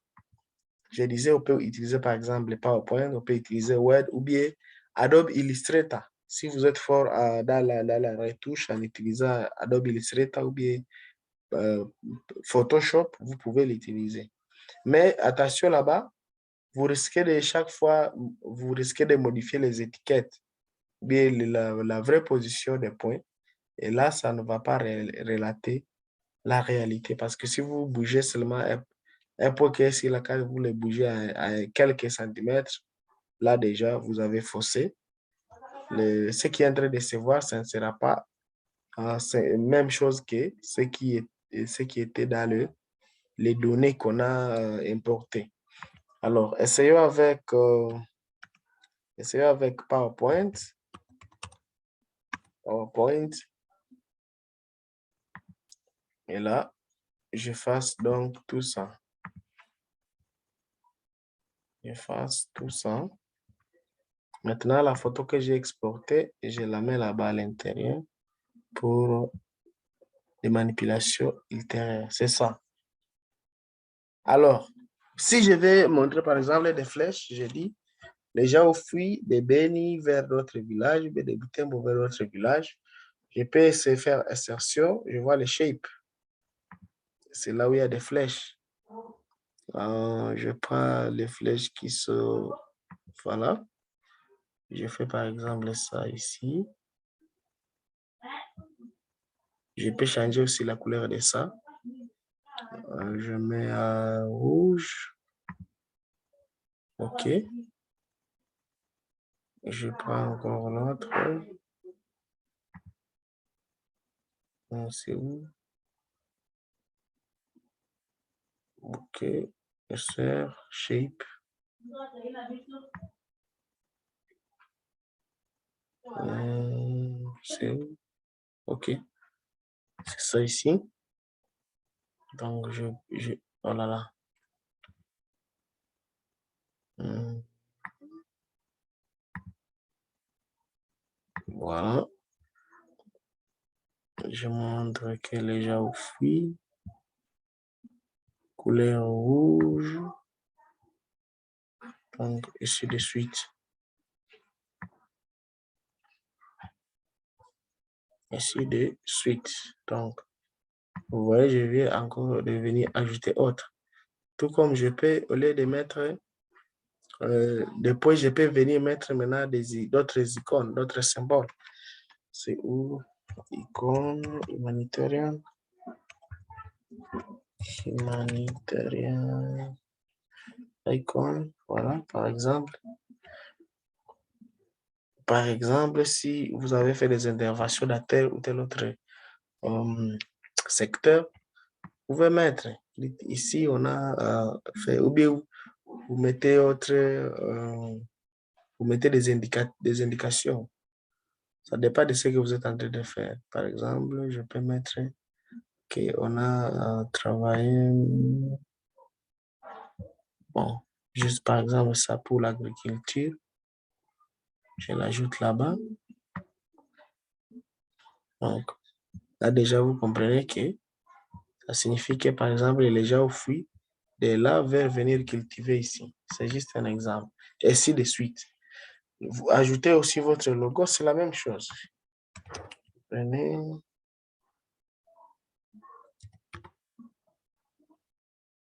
je disais, on peut utiliser par exemple PowerPoint, on peut utiliser Word ou bien Adobe Illustrator. Si vous êtes fort dans la retouche en utilisant Adobe Illustrator ou bien Photoshop, vous pouvez l'utiliser. Mais attention là-bas, vous risquez de chaque fois, vous risquez de modifier les étiquettes, bien la vraie position des points. Et là, ça ne va pas relater la réalité. Parce que si vous bougez seulement un point qui est sur la carte, vous le bougez à quelques centimètres, là déjà, vous avez faussé. Ce qui est en train de se voir, ça ne sera pas la même chose que ce qui était dans les données qu'on a importées. Alors, essayons avec PowerPoint. Et là, j'efface donc tout ça. J'efface tout ça. Maintenant, la photo que j'ai exportée, je la mets là-bas à l'intérieur pour les manipulations ultérieures. C'est ça. Alors, si je vais montrer par exemple des flèches, je dis les gens fuient de Beni vers d'autres villages, de Butembo vers d'autres villages. Je peux essayer de faire insertion, je vois les shapes. C'est là où il y a des flèches. Je prends les flèches qui sont... Voilà. Je fais par exemple ça ici. Je peux changer aussi la couleur de ça. Je mets à rouge. OK. Je prends encore l'autre. C'est où? OK. Insert, shape. C'est où? OK. C'est ça ici. Donc, oh là là. Voilà. Je montre que les gens fuient. Couleur rouge. Donc, ainsi de suite. Ainsi de suite. Donc, vous voyez, je vais encore venir ajouter autre. Tout comme je peux, au lieu de mettre des points, je peux venir mettre maintenant d'autres icônes, d'autres symboles. C'est où? Icône, humanitarian. Humanitarian. Icône, voilà, par exemple. Par exemple, si vous avez fait des interventions dans tel ou tel autre secteur, vous pouvez mettre. Ici, on a fait, ou bien vous mettez vous mettez des indications. Ça dépend de ce que vous êtes en train de faire. Par exemple, je peux mettre qu'on a travaillé, bon, juste par exemple ça pour l'agriculture. Je l'ajoute là-bas. Donc, là déjà, vous comprenez que ça signifie que, par exemple, les gens fuient de là vers venir cultiver ici. C'est juste un exemple. Et ainsi de suite. Vous ajoutez aussi votre logo, c'est la même chose. Prenez...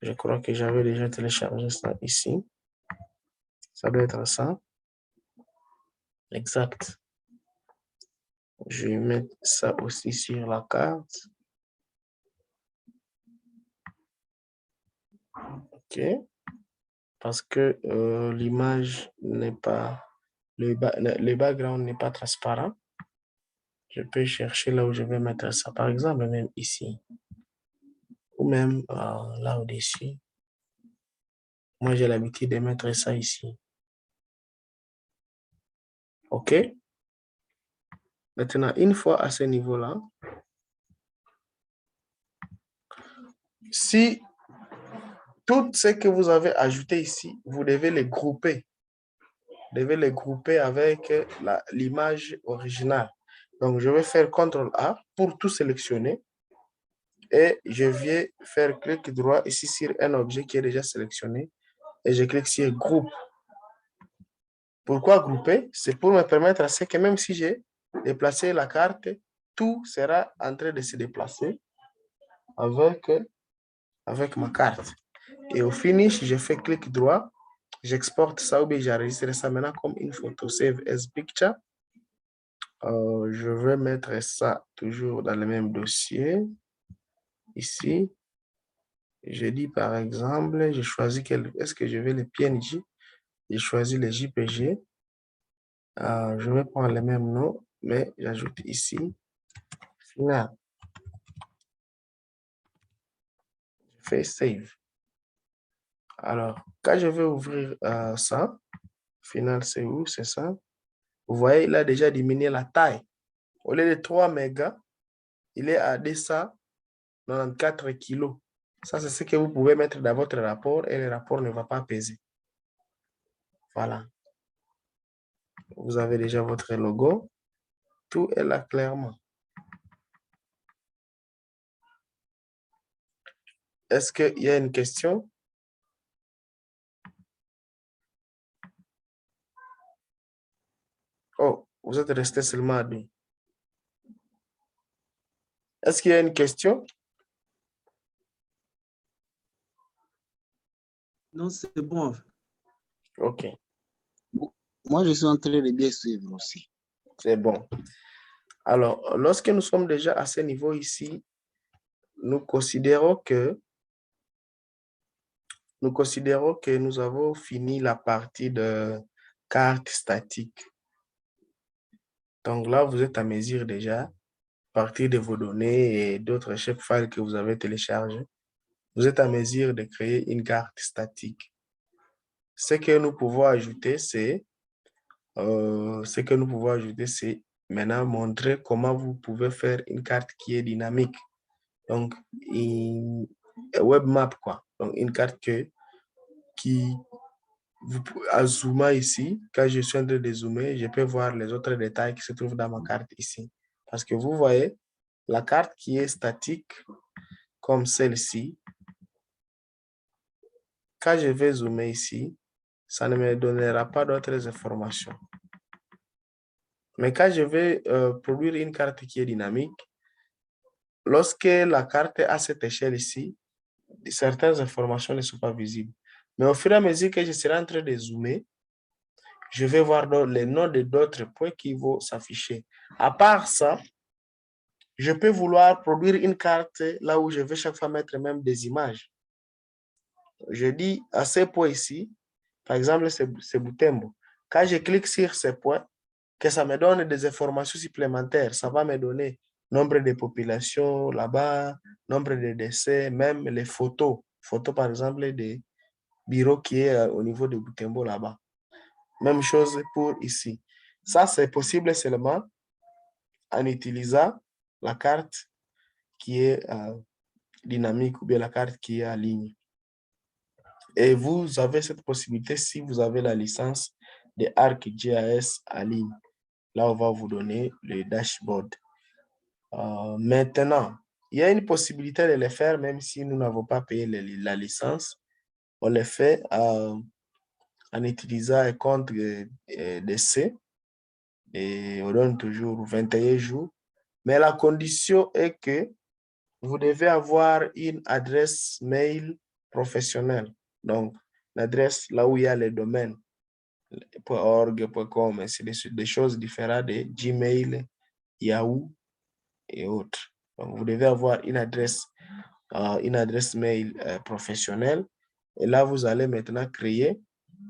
Je crois que j'avais déjà téléchargé ça ici. Ça doit être ça. Exact. Je vais mettre ça aussi sur la carte. OK. Parce que l'image n'est pas, le background n'est pas transparent. Je peux chercher là où je vais mettre ça. Par exemple, même ici. Ou même là au-dessus. Moi, j'ai l'habitude de mettre ça ici. OK? Maintenant, une fois à ce niveau-là, si tout ce que vous avez ajouté ici, vous devez les grouper. Vous devez les grouper avec l'image originale. Donc, je vais faire CTRL-A pour tout sélectionner. Et je viens faire clic droit ici sur un objet qui est déjà sélectionné. Et je clique sur groupe. Pourquoi grouper? C'est pour me permettre à ce que même si j'ai déplacé la carte, tout sera en train de se déplacer avec ma carte. Et au finish, je fais clic droit, j'exporte ça ou bien j'enregistre ça maintenant comme une photo. Save as picture. Je vais mettre ça toujours dans le même dossier. Ici, je dis par exemple, je choisis est-ce que je vais le PNG? Je choisis le JPG. Je vais prendre le même nom, mais j'ajoute ici final. Je fais save. Alors, quand je vais ouvrir ça, final, c'est où? C'est ça. Vous voyez, il a déjà diminué la taille. Au lieu de 3 mégas, il est à 294 kilos. Ça, c'est ce que vous pouvez mettre dans votre rapport et le rapport ne va pas peser. Voilà. Vous avez déjà votre logo. Tout est là clairement. Est-ce qu'il y a une question? Oh, vous êtes resté seulement à deux. Est-ce qu'il y a une question? Non, c'est bon. En fait. OK. Moi, je suis en train de bien suivre aussi. C'est bon. Alors, lorsque nous sommes déjà à ce niveau ici, nous considérons que nous avons fini la partie de carte statique. Donc là, vous êtes à mesure déjà, à partir de vos données et d'autres shapefiles que vous avez téléchargés, vous êtes à mesure de créer une carte statique. Ce que nous pouvons ajouter, c'est maintenant montrer comment vous pouvez faire une carte qui est dynamique. Donc, une web map, quoi. Donc, une carte qui, à zoomer ici, quand je suis en train de zoomer, je peux voir les autres détails qui se trouvent dans ma carte ici. Parce que vous voyez, la carte qui est statique, comme celle-ci, quand je vais zoomer ici, ça ne me donnera pas d'autres informations. Mais quand je vais produire une carte qui est dynamique, lorsque la carte est à cette échelle ici, certaines informations ne sont pas visibles. Mais au fur et à mesure que je serai en train de zoomer, je vais voir les noms de d'autres points qui vont s'afficher. À part ça, je peux vouloir produire une carte là où je vais chaque fois mettre même des images. Je dis à ces points ici, par exemple, c'est Butembo. Quand je clique sur ces points, que ça me donne des informations supplémentaires. Ça va me donner nombre de populations là-bas, nombre de décès, même les photos. Photos, par exemple, des bureaux qui est au niveau de Butembo là-bas. Même chose pour ici. Ça, c'est possible seulement en utilisant la carte qui est dynamique ou bien la carte qui est en ligne. Et vous avez cette possibilité si vous avez la licence de ArcGIS en ligne. Là, on va vous donner le dashboard. Maintenant, il y a une possibilité de le faire même si nous n'avons pas payé la licence. On le fait en utilisant un compte d'essai et on donne toujours 21 jours. Mais la condition est que vous devez avoir une adresse mail professionnelle. Donc, l'adresse là où il y a les domaines, .org, .com, c'est des choses différentes de Gmail, Yahoo et autres. Donc, vous devez avoir une adresse mail professionnelle. Et là, vous allez maintenant créer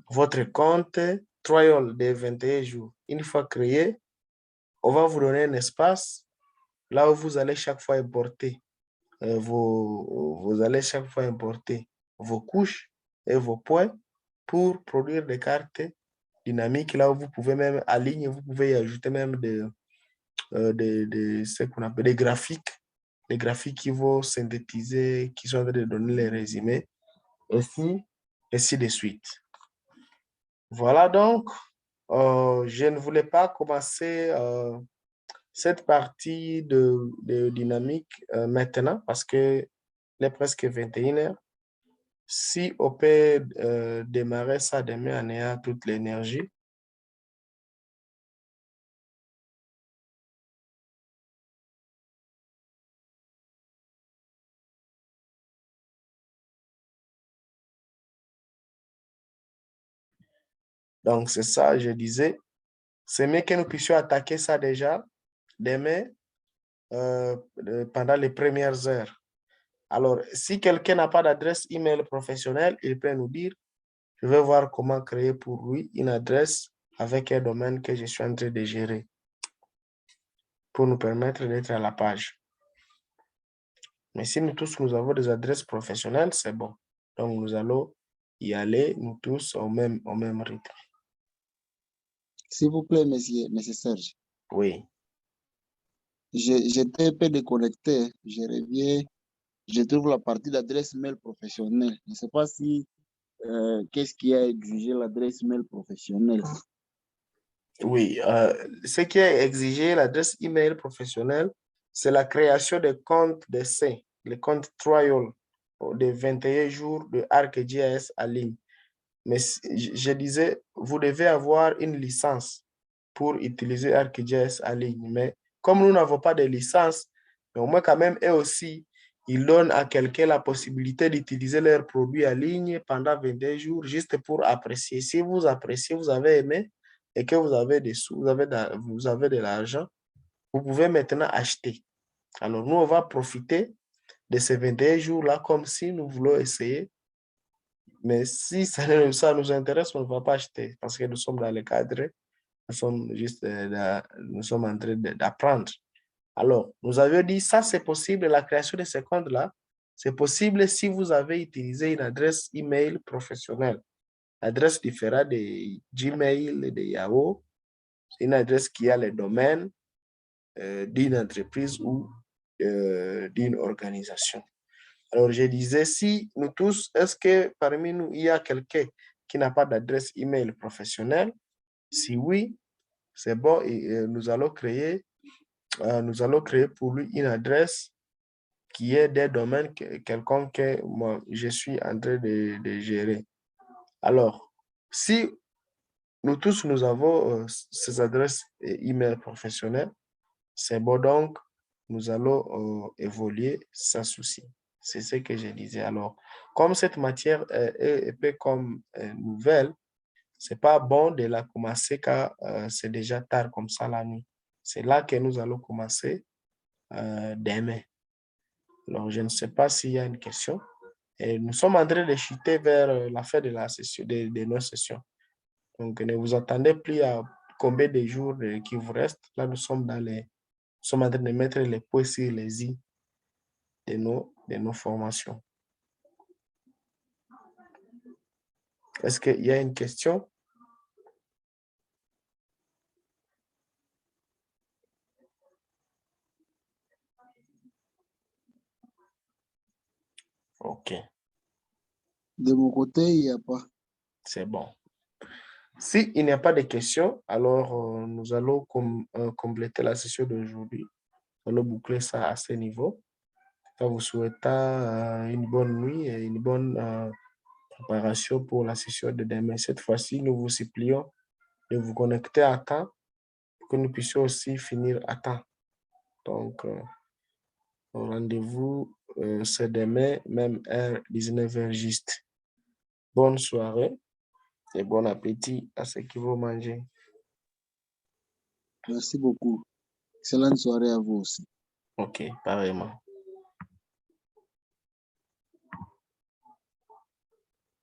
votre compte trial de 21 jours. Une fois créé, on va vous donner un espace là où vous allez chaque fois importer vous allez chaque fois importer vos couches et vos points pour produire des cartes dynamiques. Là où vous pouvez même aligner, vous pouvez y ajouter même ce qu'on appelle des graphiques qui vont synthétiser, qui sont en train de donner les résumés, ainsi de suite. Voilà donc, je ne voulais pas commencer cette partie de dynamique maintenant parce que il est presque 21 heures. Si on peut démarrer ça demain en ayant toute l'énergie. Donc, c'est ça, je disais. C'est mieux que nous puissions attaquer ça déjà demain pendant les premières heures. Alors, si quelqu'un n'a pas d'adresse email professionnelle, il peut nous dire, je vais voir comment créer pour lui une adresse avec un domaine que je suis en train de gérer pour nous permettre d'être à la page. Mais si nous tous, nous avons des adresses professionnelles, c'est bon. Donc, nous allons y aller, nous tous, au même rythme. S'il vous plaît, monsieur Serge. Oui. J'étais un peu déconnecté. Je reviens. Je trouve la partie d'adresse mail professionnelle. Je ne sais pas si qu'est-ce qui a exigé l'adresse mail professionnelle. Oui, ce qui a exigé l'adresse email professionnelle, c'est la création de comptes d'essai, le compte trial de 21 jours de ArcGIS en ligne. Mais je disais, vous devez avoir une licence pour utiliser ArcGIS en ligne. Mais comme nous n'avons pas de licence, mais au moins quand même, eux aussi, ils donnent à quelqu'un la possibilité d'utiliser leurs produits en ligne pendant 21 jours juste pour apprécier. Si vous appréciez, vous avez aimé et que vous avez des sous, vous avez de l'argent, vous pouvez maintenant acheter. Alors, nous, on va profiter de ces 21 jours-là comme si nous voulons essayer. Mais si ça nous intéresse, on ne va pas acheter parce que nous sommes dans le cadre, nous sommes en train d'apprendre. Alors, nous avions dit, ça c'est possible, la création de ces comptes-là, c'est possible si vous avez utilisé une adresse email professionnelle. L'adresse différente de Gmail, de Yahoo, c'est une adresse qui a le domaine d'une entreprise ou d'une organisation. Alors, je disais, si nous tous, est-ce que parmi nous, il y a quelqu'un qui n'a pas d'adresse email professionnelle? Si oui, c'est bon, et nous allons créer pour lui une adresse qui est des domaines quelconques que moi, je suis en train de gérer. Alors, si nous tous, nous avons ces adresses email professionnelles, c'est bon, donc, nous allons évoluer sans souci. C'est ce que je disais. Alors, comme cette matière est un peu comme nouvelle, c'est pas bon de la commencer car c'est déjà tard comme ça la nuit. C'est là que nous allons commencer demain. Alors, je ne sais pas s'il y a une question. Et nous sommes en train de chuter vers la fin de la session, de nos sessions. Donc, ne vous attendez plus à combien de jours qui vous restent. Là, nous sommes en train de mettre les points sur les i de nos formations. Est-ce qu'il y a une question? OK. De mon côté, il n'y a pas. C'est bon. S'il n'y a pas de questions, alors nous allons compléter la session d'aujourd'hui. Nous allons boucler ça à ce niveau. En vous souhaitant une bonne nuit et une bonne préparation pour la session de demain. Cette fois-ci, nous vous supplions de vous connecter à temps pour que nous puissions aussi finir à temps. Donc, rendez-vous c'est demain, même heure, 19h juste. Bonne soirée et bon appétit à ceux qui vont manger. Merci beaucoup. Excellente soirée à vous aussi. Ok, pareillement.